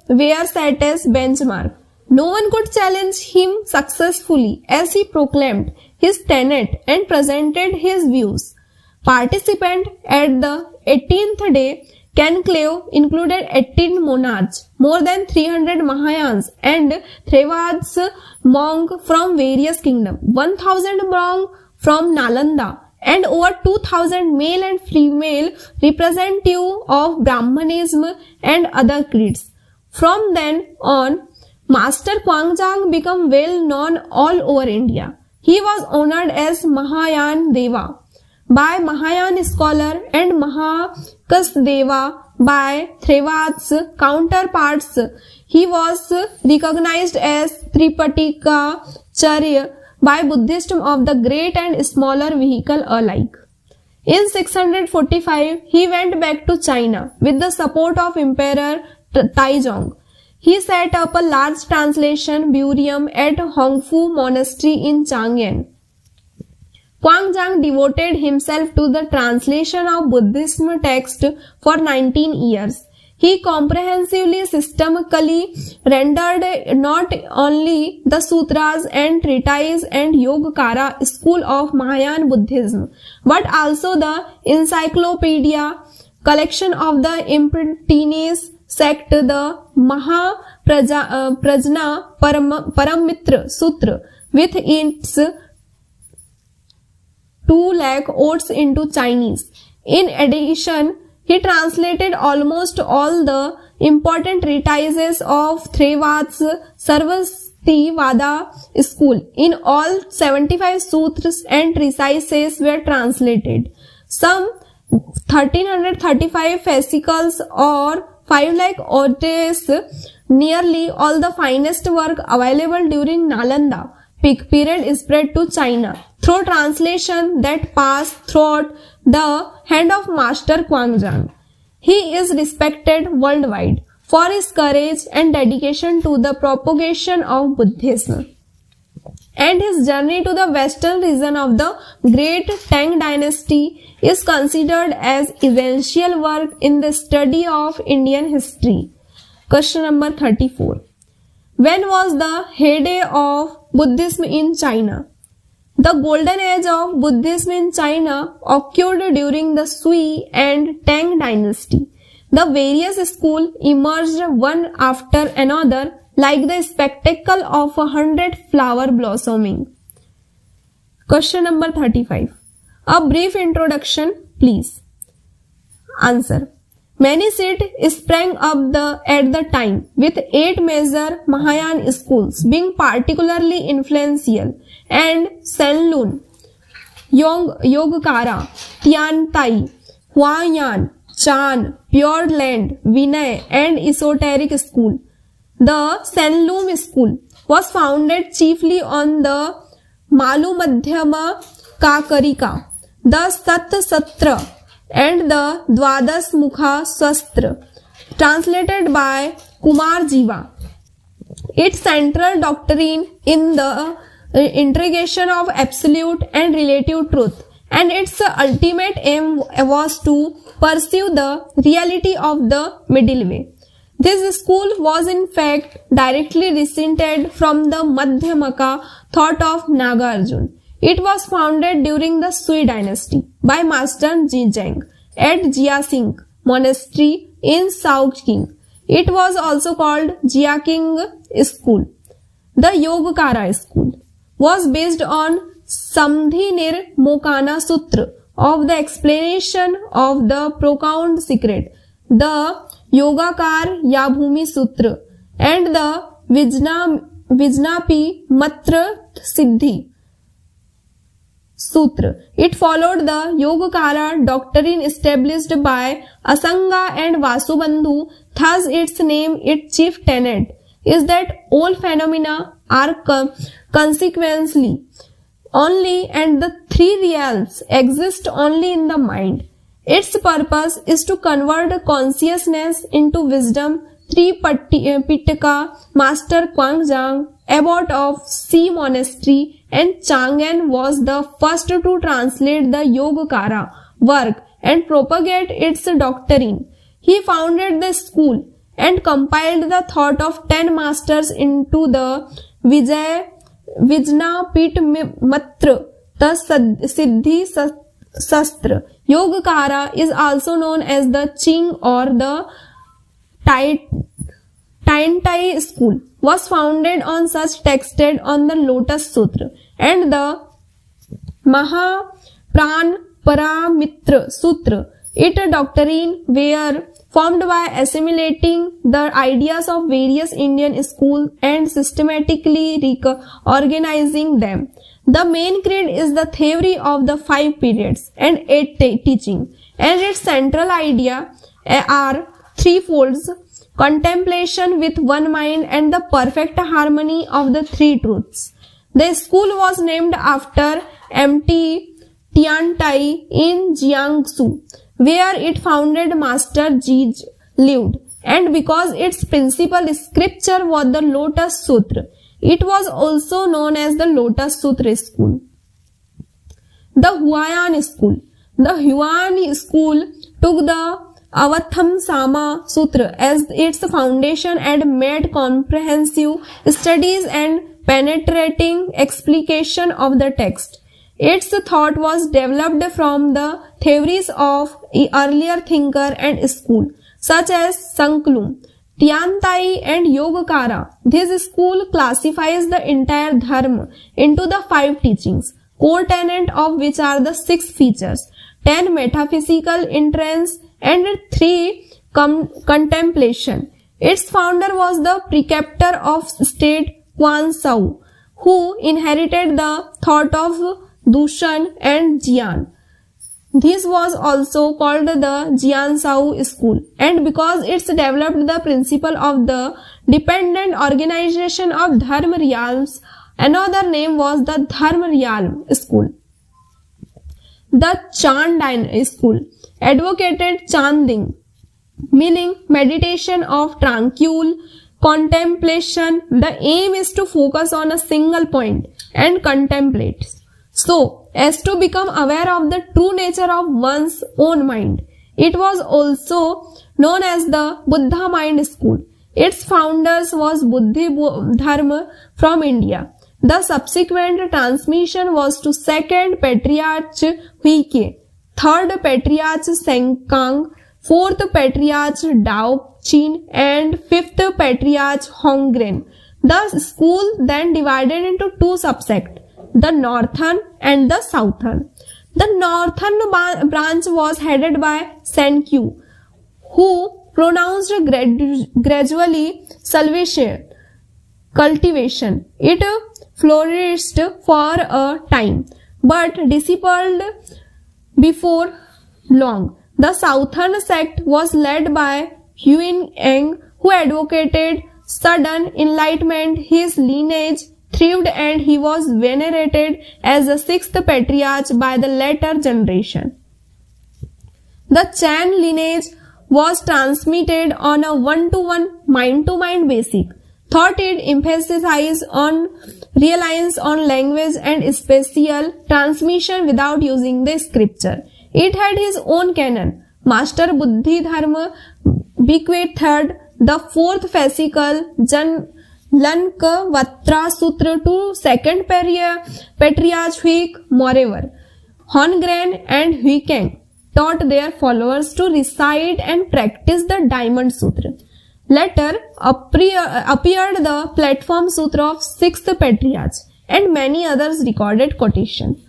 were set as benchmark. No one could challenge him successfully as he proclaimed his tenet and presented his views. Participants at the 18th day conclave included 18 monarchs, more than 300 Mahayans and Theravada monks from various kingdoms, 1,000 monks from Nalanda, and over 2,000 male and female representatives of Brahmanism and other creeds. From then on, Master Quanzhang became well known all over India. He was honored as Mahayana Deva by Mahayana scholar and Mahakas Deva by Theravada's counterparts. He was recognized as Tripatika Charya by Buddhism of the great and smaller vehicle alike. In 645, he went back to China with the support of Emperor Taizong. He set up a large translation bureau at Hongfu Monastery in Chang'an. Quanzhang devoted himself to the translation of Buddhism texts for 19 years. He comprehensively, systematically rendered not only the sutras and treatises and Yogacara school of Mahayana Buddhism, but also the encyclopedia collection of the Impertinence sect, the Mahaprajna Paramitra Sutra, with its 2 lakh odes into Chinese. In addition, he translated almost all the important treatises of Theravada's Sarvastivada school. In all, 75 sutras and treatises were translated. Some 1335 fascicles or 5 lakh odes, nearly all the finest work available during Nalanda peak period, spread to China through translation that passed through the hand of Master Quanzhang. He is respected worldwide for his courage and dedication to the propagation of Buddhism. And his journey to the western region of the great Tang dynasty is considered as essential work in the study of Indian history. Question number 34. When was the heyday of Buddhism in China? The golden age of Buddhism in China occurred during the Sui and Tang dynasty. The various schools emerged one after another like the spectacle of 100 flower blossoming. Question number 35. A brief introduction, please. Answer. Many cities sprang up at the time, with 8 major Mahayana schools being particularly influential, and Sanlun, Yogacara, Tiantai, Huayan, Chan, Pure Land, Vinay, and Esoteric School. The Sanlun school was founded chiefly on the Malu Madhyama Kakarika, the Sat Satra, and the Dwadas Mukha Swastra, translated by Kumar Jiva. Its central doctrine in the integration of absolute and relative truth, and its ultimate aim was to pursue the reality of the middle way. This school was in fact directly descended from the Madhyamaka thought of Nagarjuna. It was founded during the Sui dynasty by Master Zheng at Jiasing Monastery in Shaoqing. It was also called Jiaqing School. The Yogacara school was based on Samdhi Mokana Sutra of the explanation of the profound secret, the Yogakar Yabhumi Sutra, and the Vijnapi Matra Siddhi Sutra. It followed the Yogacara doctrine established by Asanga and Vasubandhu. Thus, its name, its chief tenet, is that all phenomena are consequently only and the three reals exist only in the mind. Its purpose is to convert consciousness into wisdom. Pitaka, Master Kuangzhang, abbot of Si Monastery, and Chang'an was the first to translate the Yogacara work and propagate its doctrine. He founded the school and compiled the thought of 10 masters into the Vijnapit Matra, the Siddhi Sastra. Yogacara is also known as the Qing or the Tiantai school, was founded on such texted on the Lotus Sutra and the Mahapranaparamitra Sutra. Its doctrine were formed by assimilating the ideas of various Indian schools and systematically organizing them. The main creed is the theory of the 5 periods and 8 teaching, and its central idea are threefolds: contemplation with one mind and the perfect harmony of the 3 truths. The school was named after Mt. Tiantai in Jiangsu, where it founded Master Gij lived, and because its principal scripture was the Lotus Sutra, it was also known as the Lotus Sutra School. The Huayan School. The Huayan School took the Avatham Sama Sutra as its foundation and made comprehensive studies and penetrating explication of the text. Its thought was developed from the theories of earlier thinker and school such as Sankalum, Tiantai and Yogacara. This school classifies the entire Dharma into the 5 teachings, core tenet of which are the 6 features, 10 metaphysical entrance and 3 contemplation. Its founder was the preceptor of state Quan Sao, who inherited the thought of Dushan and Jian. This was also called the Jian Sao school, and because it developed the principle of the dependent organization of Dharma realms, another name was the Dharma realm school. The Chan school advocated Chanding, meaning meditation of tranquil contemplation. The aim is to focus on a single point and contemplate, so as to become aware of the true nature of one's own mind. It was also known as the Buddha mind school. Its founders was Buddhi Dharma from India. The subsequent transmission was to second Patriarch Huike, third Patriarch Senkang, fourth Patriarch Dao Chin, and fifth Patriarch Hongren. The school then divided into 2 subsects, the northern and the southern. The northern branch was headed by Senkyu, who pronounced gradually salvation, cultivation. It flourished for a time, but dissipated before long. The southern sect was led by Huin Eng, who advocated sudden enlightenment. His lineage thrived and he was venerated as the 6th patriarch by the later generation. The Chan lineage was transmitted on a one-to-one, mind-to-mind basis. Thought it emphasized on reliance on language and spatial transmission without using the scripture. It had his own canon. Master Buddhi Dharma bequeathed the fourth fascicle Janlanavatra Sutra to second patriarch Huike. Moreover, Hongren and Huikang taught their followers to recite and practice the Diamond Sutra. Later appeared the Platform Sutra of sixth patriarch and many others recorded quotation.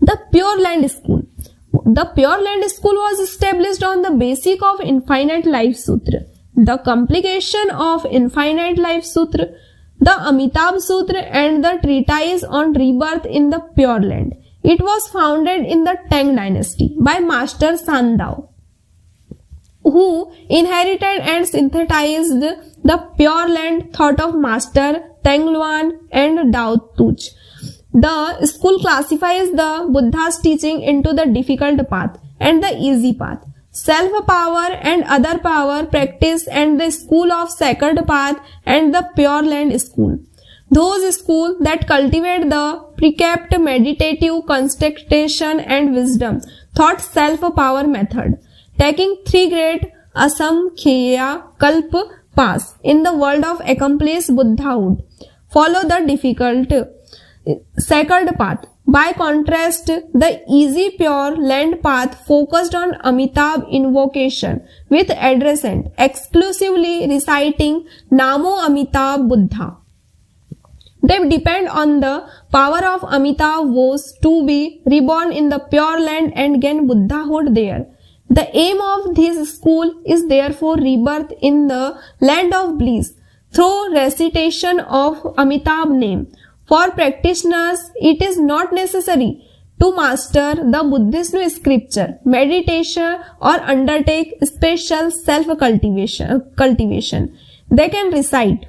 The Pure Land School. The Pure Land School was established on the basis of Infinite Life Sutra, the complication of Infinite Life Sutra, the Amitabh Sutra and the treatise on rebirth in the Pure Land. It was founded in the Tang dynasty by Master Sandao, who inherited and synthesized the Pure Land thought of Master Tengluan and Dao Tuch. The school classifies the Buddha's teaching into the difficult path and the easy path, self-power and other power practice, and the school of sacred path and the Pure Land school. Those schools that cultivate the precepted meditative concentration and wisdom thought self-power method, taking three great asamkhya kalpa paths in the world of accomplished Buddhahood, follow the difficult sacred path. By contrast, the easy Pure Land path focused on Amitabh invocation with addressant exclusively reciting Namo Amitabh Buddha. They depend on the power of Amitabh vows to be reborn in the Pure Land and gain Buddhahood there. The aim of this school is therefore rebirth in the land of bliss through recitation of Amitabh name. For practitioners, it is not necessary to master the Buddhist scripture, meditation or undertake special self-cultivation. They can recite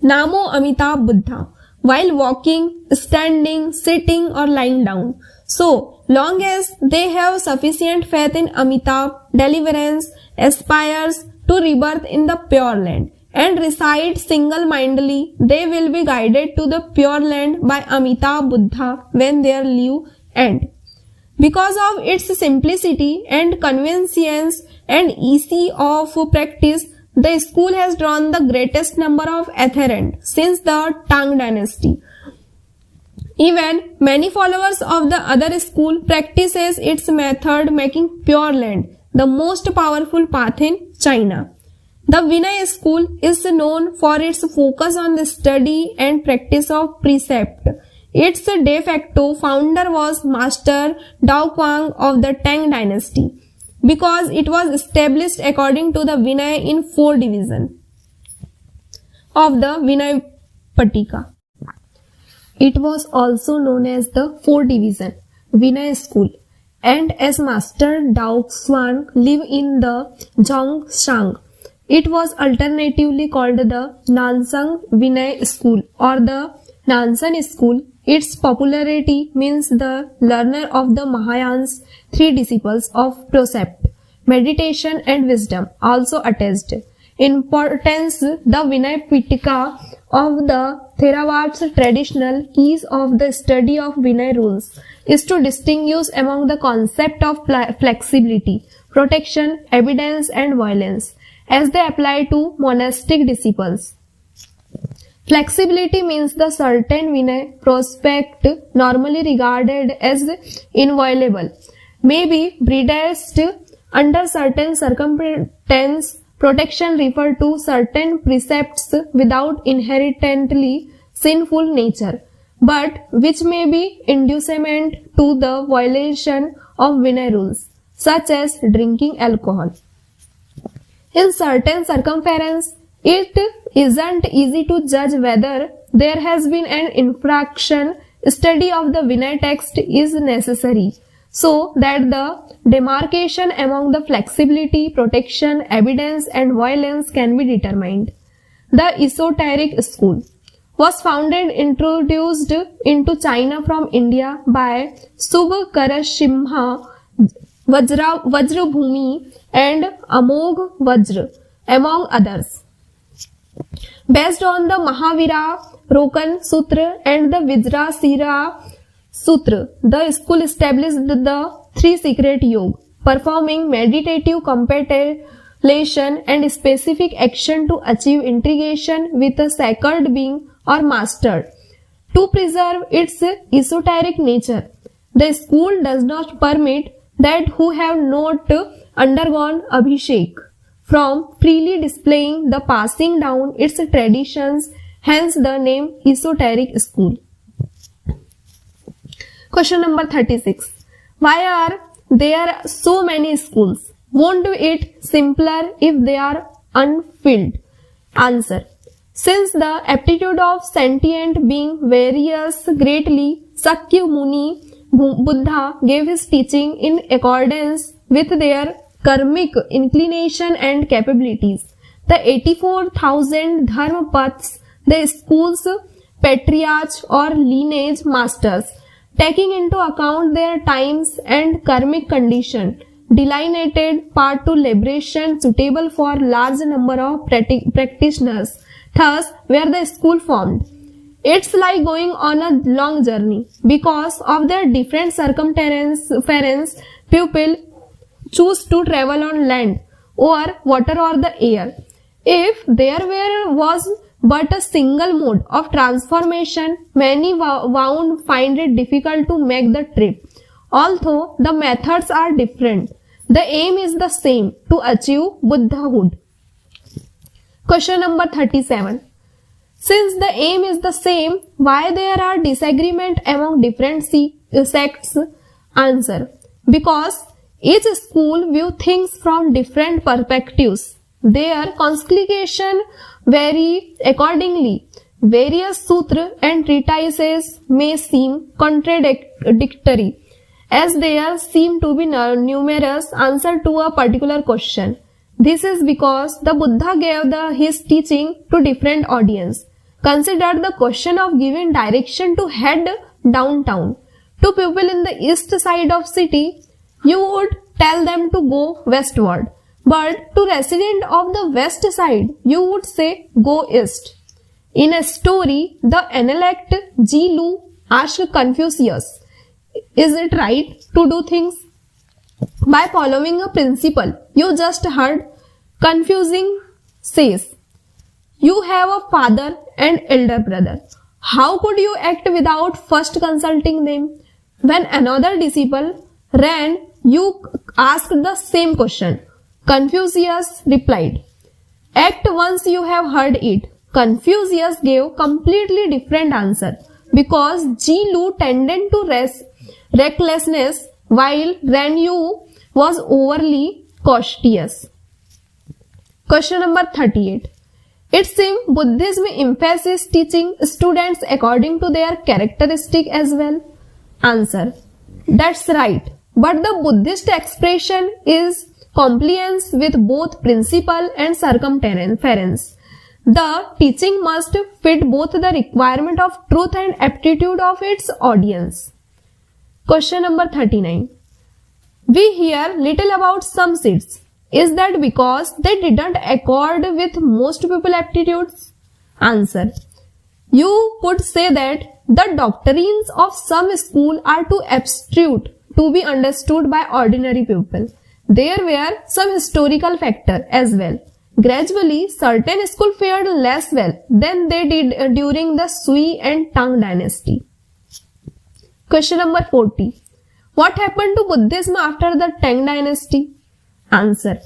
Namo Amitabh Buddha while walking, standing, sitting or lying down. So long as they have sufficient faith in Amitabh, deliverance aspires to rebirth in the Pure Land and recite single-mindedly, they will be guided to the Pure Land by Amitabh Buddha when their life ends. Because of its simplicity and convenience and ease of practice, the school has drawn the greatest number of adherents since the Tang dynasty. Even many followers of the other school practices its method, making Pure Land the most powerful path in China. The Vinaya school is known for its focus on the study and practice of precept. Its de facto founder was Master Dao Kuang of the Tang dynasty, because it was established according to the Vinaya in 4 divisions of the Vinaya Pitaka. It was also known as the 4 division Vinaya school, and as Master Dao Xuan lived in the Zhongshan, it was alternatively called the Nansang Vinaya school or the Nansen school. Its popularity means the learner of the Mahayan's 3 disciples of precept, meditation and wisdom also attest. Importance, the Vinaya Pitaka of the Theravada's traditional keys of the study of Vinaya rules is to distinguish among the concept of flexibility, protection, evidence and violence as they apply to monastic disciples. Flexibility means the certain Vinaya prospect normally regarded as inviolable may be breached under certain circumstances. Protection refer to certain precepts without inherently sinful nature, but which may be inducement to the violation of Vinaya rules, such as drinking alcohol. In certain circumstances, it isn't easy to judge whether there has been an infraction. Study of the Vinaya text is necessary so that the demarcation among the flexibility, protection, evidence and violence can be determined. The esoteric school was introduced into China from India by Subhkarashimha Vajrabhumi and Amogh Vajra, among others. Based on the Mahavira Rokan Sutra and the Vajrasira Sutra, the school established the 3 secret yoga, performing meditative lesson and specific action to achieve integration with a sacred being or master. To preserve its esoteric nature, the school does not permit that who have not undergone abhishek from freely displaying the passing down its traditions, hence the name esoteric school. Question number 36. Why are there so many schools? Won't it simpler if they are unfilled? Answer. Since the aptitude of sentient being varies greatly, Sakya Muni Buddha gave his teaching in accordance with their karmic inclination and capabilities. The 84,000 dharma paths, the school's patriarchs or lineage masters, taking into account their times and karmic condition, delineated path to liberation suitable for large number of practitioners. Thus, were the school formed. It's like going on a long journey. Because of their different circumstances, people choose to travel on land or water or the air. If there was but a single mode of transformation, many would find it difficult to make the trip. Although the methods are different, the aim is the same, to achieve Buddhahood. Question number 37. Since the aim is the same, why there are disagreement among different sects? Answer. Because each school view things from different perspectives. Their congregation vary accordingly. Various sutras and treatises may seem contradictory, as there seem to be numerous answers to a particular question. This is because the Buddha gave his teaching to different audience. Consider the question of giving direction to head downtown. To people in the east side of city, you would tell them to go westward. But to resident of the west side, you would say go east. In a story, the intellect Ji Lu asked Confucius, is it right to do things by following a principle you just heard? Confucius says, you have a father and elder brother. How could you act without first consulting them? When another disciple ran, you asked the same question. Confucius replied, act once you have heard it. Confucius gave completely different answer because Ji Lu tended to recklessness while Ren Yu was overly cautious. Question number 38. It seems Buddhism emphasizes teaching students according to their characteristic as well. Answer. That's right. But the Buddhist expression is compliance with both principle and circumference. The teaching must fit both the requirement of truth and aptitude of its audience. Question number 39. We hear little about some seeds. Is that because they didn't accord with most people aptitudes? Answer. You could say that the doctrines of some school are too abstruse to be understood by ordinary people. There were some historical factors as well. Gradually, certain schools fared less well than they did during the Sui and Tang dynasty. Question number 40. What happened to Buddhism after the Tang dynasty? Answer.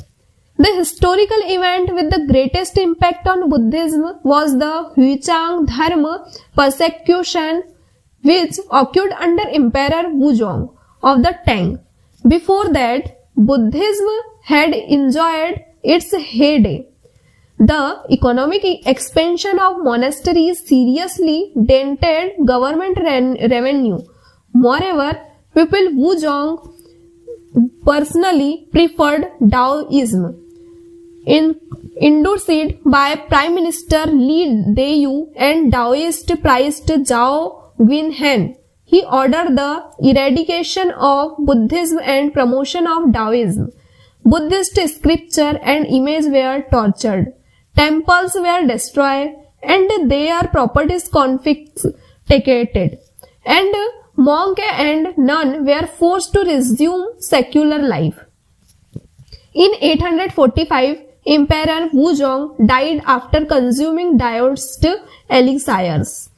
The historical event with the greatest impact on Buddhism was the Huichang Dharma persecution which occurred under Emperor Wuzong of the Tang. Before that, Buddhism had enjoyed its heyday. The economic expansion of monasteries seriously dented government revenue. Moreover, people Wuzong personally preferred Taoism. Endorsed by Prime Minister Li Deyu and Taoist priest Zhao Guinhen, he ordered the eradication of Buddhism and promotion of Taoism. Buddhist scripture and image were tortured, temples were destroyed, and their properties confiscated, and monk and nun were forced to resume secular life. In 845, Emperor Wuzong died after consuming dioxed elixirs.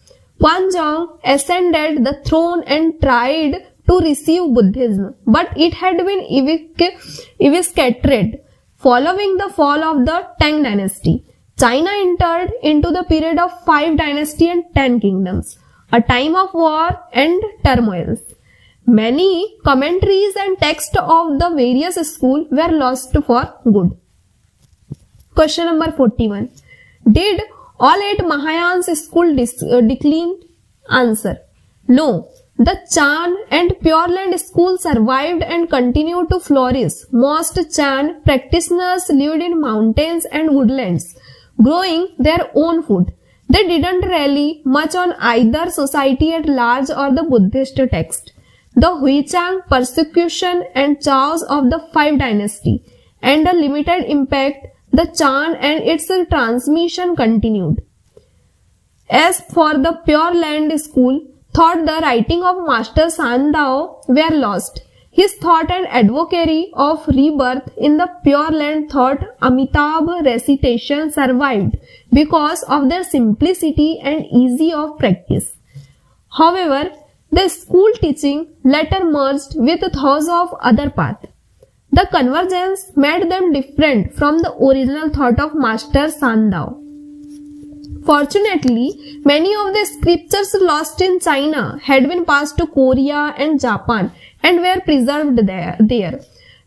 Huanzhong ascended the throne and tried to receive Buddhism, but it had been eviscerated following the fall of the Tang dynasty. China entered into the period of 5 dynasties and 10 kingdoms, a time of war and turmoil. Many commentaries and texts of the various schools were lost for good. Question number 41. Did all 8 Mahayana schools decline? Answer. No. The Chan and Pure Land school survived and continued to flourish. Most Chan practitioners lived in mountains and woodlands, growing their own food. They didn't rely much on either society at large or the Buddhist text. The Huichang persecution and chaos of the 5 dynasty and a limited impact, the Chan and its transmission continued. As for the Pure Land school, thought the writing of Master Sandao were lost. His thought and advocacy of rebirth in the Pure Land thought Amitabh recitation survived because of their simplicity and ease of practice. However, the school teaching later merged with thoughts of other paths. The convergence made them different from the original thought of Master Sandao. Fortunately, many of the scriptures lost in China had been passed to Korea and Japan and were preserved there.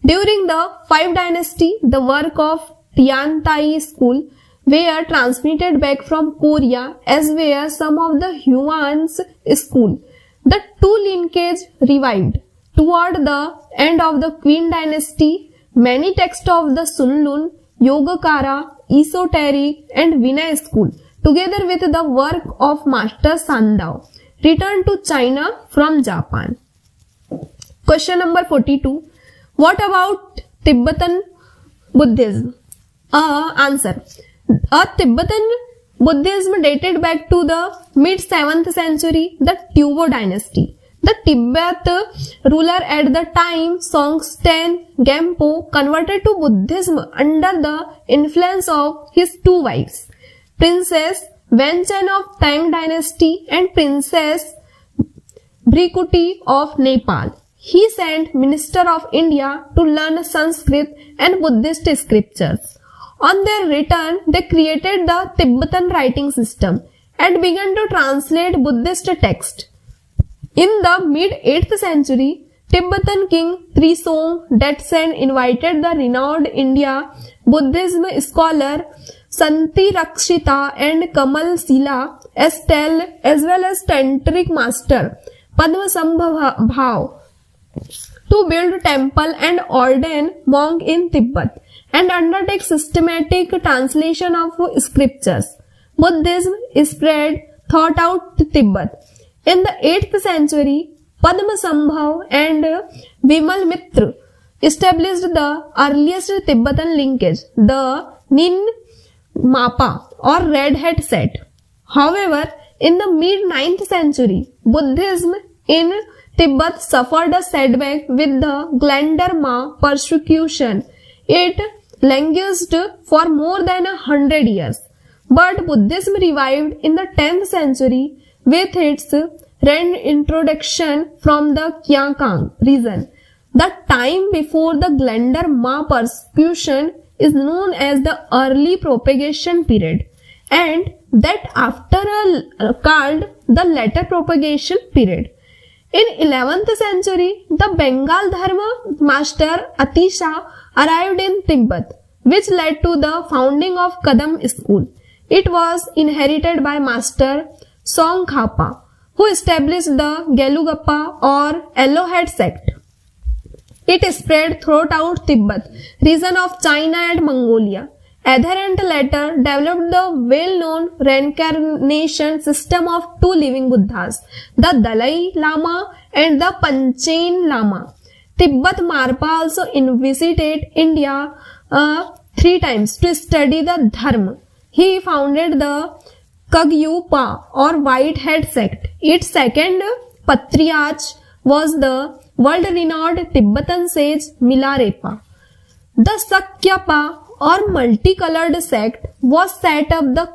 During the 5 dynasty, the work of Tiantai school were transmitted back from Korea, as were some of the Yuan's school. The 2 lineage revived. Toward the end of the Qin dynasty, many texts of the Sunlun, Yogacara, Esoteric and Vinay school, together with the work of Master Sandao, returned to China from Japan. Question number 42. What about Tibetan Buddhism? Answer. A Tibetan Buddhism dated back to the mid-7th century, the Tubo dynasty. The Tibet ruler at the time, Songtsen Gampo, converted to Buddhism under the influence of his 2 wives, Princess Wenchen of Tang dynasty and Princess Bhrikuti of Nepal. He sent Minister of India to learn Sanskrit and Buddhist scriptures. On their return, they created the Tibetan writing system and began to translate Buddhist texts. In the mid-8th century, Tibetan king Trisong Detsen invited the renowned India Buddhism scholar Santi Rakshita and Kamal Sila as well as tantric master Padmasambhav to build temple and ordain monk in Tibet and undertake systematic translation of scriptures. Buddhism spread throughout Tibet. In the 8th century, Padmasambhav and Vimal Mitra established the earliest Tibetan linkage, the Nin Mapa or Red Hat sect. However, in the mid-9th century, Buddhism in Tibet suffered a setback with the Glanderma persecution. It languished for more than 100 years. But Buddhism revived in the 10th century with its reintroduction from the Kyangkang region. The time before the Glanderma persecution is known as the early propagation period, and that after called the later propagation period. In 11th century, the Bengal Dharma master Atisha arrived in Tibet, which led to the founding of Kadam school. It was inherited by Master Songkhapa, who established the Gelugapa or Yellowhead sect. It spread throughout Tibet, region of China and Mongolia. Adherent later developed the well-known reincarnation system of 2 living Buddhas, the Dalai Lama and the Panchen Lama. Tibetan Marpa also visited India 3 times to study the Dharma. He founded the Kagyupa or Whitehead sect. Its second patriarch was the world-renowned Tibetan sage Milarepa. The Sakyapa or multicolored sect was set up the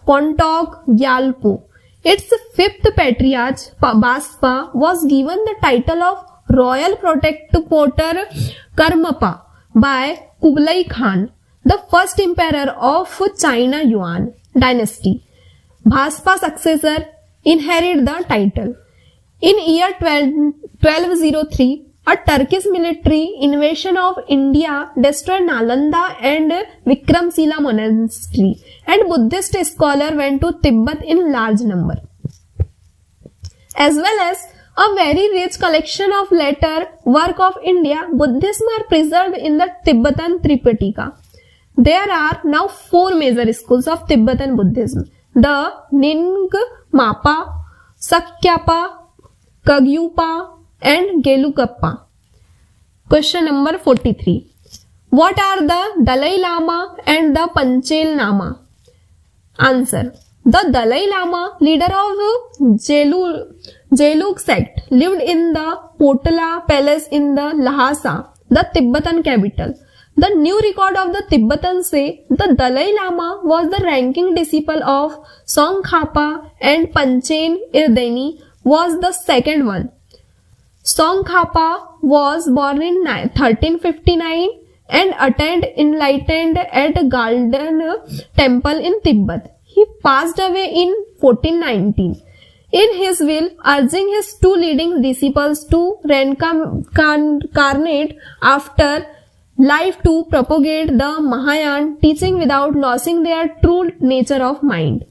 Kontok Gyalpo. Its fifth patriarch, Baspa, was given the title of Royal Protector Karmapa by Kublai Khan, the first emperor of China Yuan dynasty. Baspa's successor inherited the title. In year 1203, a Turkish military invasion of India destroyed Nalanda and Vikramshila monastery, and Buddhist scholars went to Tibet in large number. As well as a very rich collection of later work of India, Buddhism are preserved in the Tibetan Tripitaka. There are now 4 major schools of Tibetan Buddhism: the Nyingma, Sakyapa, Kagyupa and Gelugpa. Question number 43. What are the Dalai Lama and the Panchel Lama? Answer. The Dalai Lama, leader of Gelug sect, lived in the Potala Palace in the Lhasa, the Tibetan capital. The new record of the Tibetans say the Dalai Lama was the ranking disciple of Tsongkhapa and Panchen Irdeni was the second one. Tsongkhapa was born in 1359 and attained enlightenment at Golden Temple in Tibet. He passed away in 1419. In his will, urging his 2 leading disciples to reincarnate after life to propagate the Mahayana teaching without losing their true nature of mind.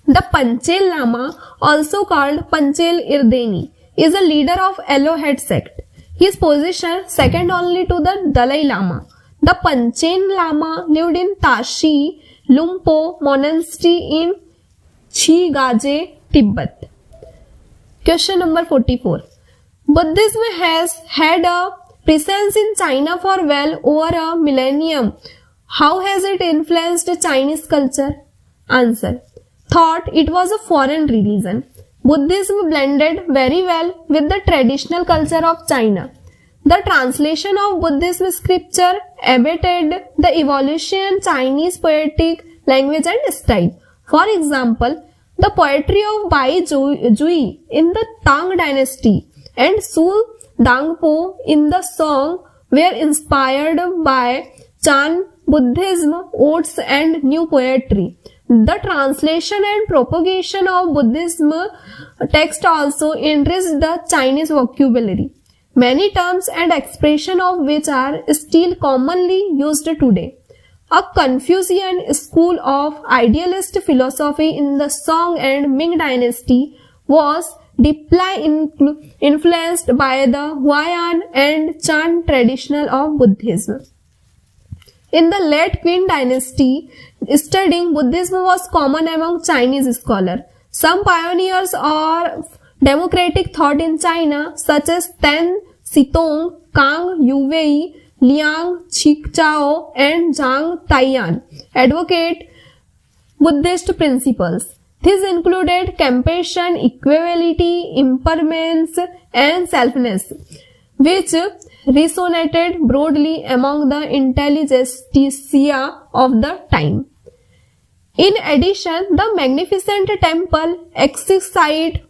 The Panchel Lama, also called Panchel Irdeni, is a leader of Elohad sect. His position second only to the Dalai Lama. The Panchen Lama lived in Tashi Lumpo monastery in Shigaje, Tibet. Question number 44. Buddhism has had a presence in China for well over a millennium. How has it influenced Chinese culture? Answer. Thought it was a foreign religion. Buddhism blended very well with the traditional culture of China. The translation of Buddhist scripture abetted the evolution in Chinese poetic language and style. For example, the poetry of Bai Jui in the Tang dynasty and Su Dangpo in the Song were inspired by Chan Buddhism, odes and new poetry. The translation and propagation of Buddhism text also enriched the Chinese vocabulary, many terms and expressions of which are still commonly used today. A Confucian school of idealist philosophy in the Song and Ming dynasty was deeply influenced by the Huayan and Chan tradition of Buddhism. In the late Qin dynasty, studying Buddhism was common among Chinese scholars. Some pioneers of democratic thought in China, such as Tan Sitong, Kang Yuwei, Liang Qichao, and Zhang Taiyan, advocate Buddhist principles. These included compassion, equality, impermanence, and selfness, which resonated broadly among the intelligentsia of the time. In addition, the magnificent temple, exquisite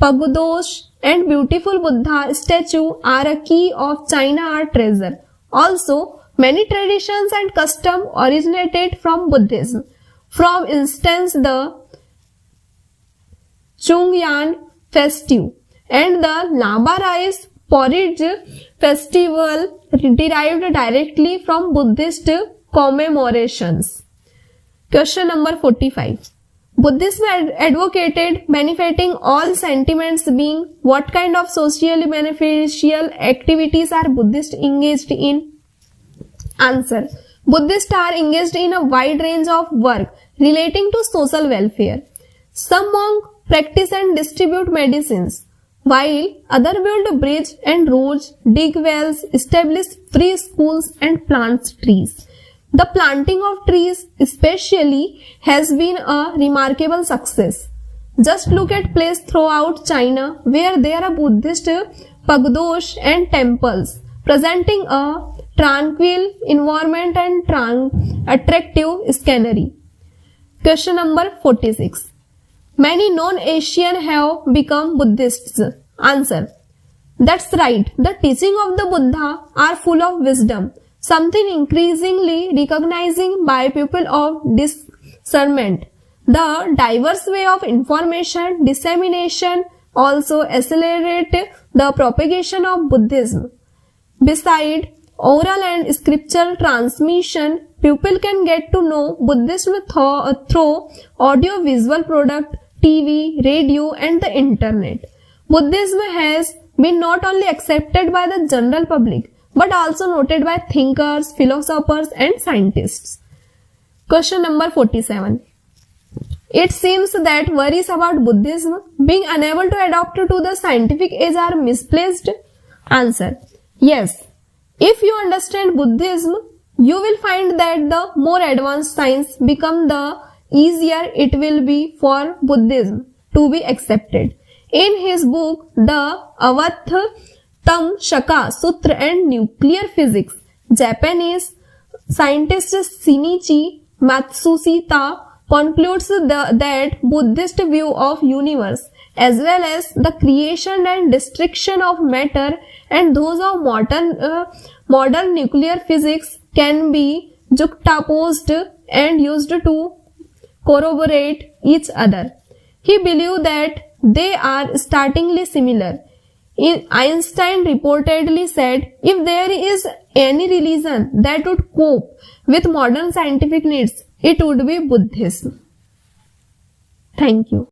pagodas, and beautiful Buddha statue are a key of China art treasure. Also, many traditions and customs originated from Buddhism. For instance, the Chungyan festive and the Laba rice porridge festival derived directly from Buddhist commemorations. Question number 45. Buddhism advocated benefiting all sentiments being. What kind of socially beneficial activities are Buddhists engaged in? Answer. Buddhists are engaged in a wide range of work relating to social welfare. Some monks practice and distribute medicines, while others build bridges and roads, dig wells, establish free schools and plant trees. The planting of trees especially has been a remarkable success. Just look at places throughout China where there are Buddhist pagodas and temples, presenting a tranquil environment and attractive scenery. Question number 46. Many non-Asian have become Buddhists. Answer. That's right. The teaching of the Buddha are full of wisdom, something increasingly recognizing by people of discernment. The diverse way of information dissemination also accelerate the propagation of Buddhism. Beside oral and scriptural transmission, people can get to know Buddhism through audio-visual product, TV, radio and the internet. Buddhism has been not only accepted by the general public but also noted by thinkers, philosophers and scientists. Question number 47. It seems that worries about Buddhism being unable to adapt to the scientific age are misplaced. Answer. Yes. If you understand Buddhism, you will find that the more advanced science become, the easier it will be for Buddhism to be accepted. In his book, The Avattha Shaka Sutra and Nuclear Physics, Japanese scientist Shinichi Matsushita concludes that Buddhist view of universe as well as the creation and destruction of matter and those of modern nuclear physics can be juxtaposed and used to corroborate each other. He believed that they are startlingly similar. Einstein reportedly said, if there is any religion that would cope with modern scientific needs, it would be Buddhism. Thank you.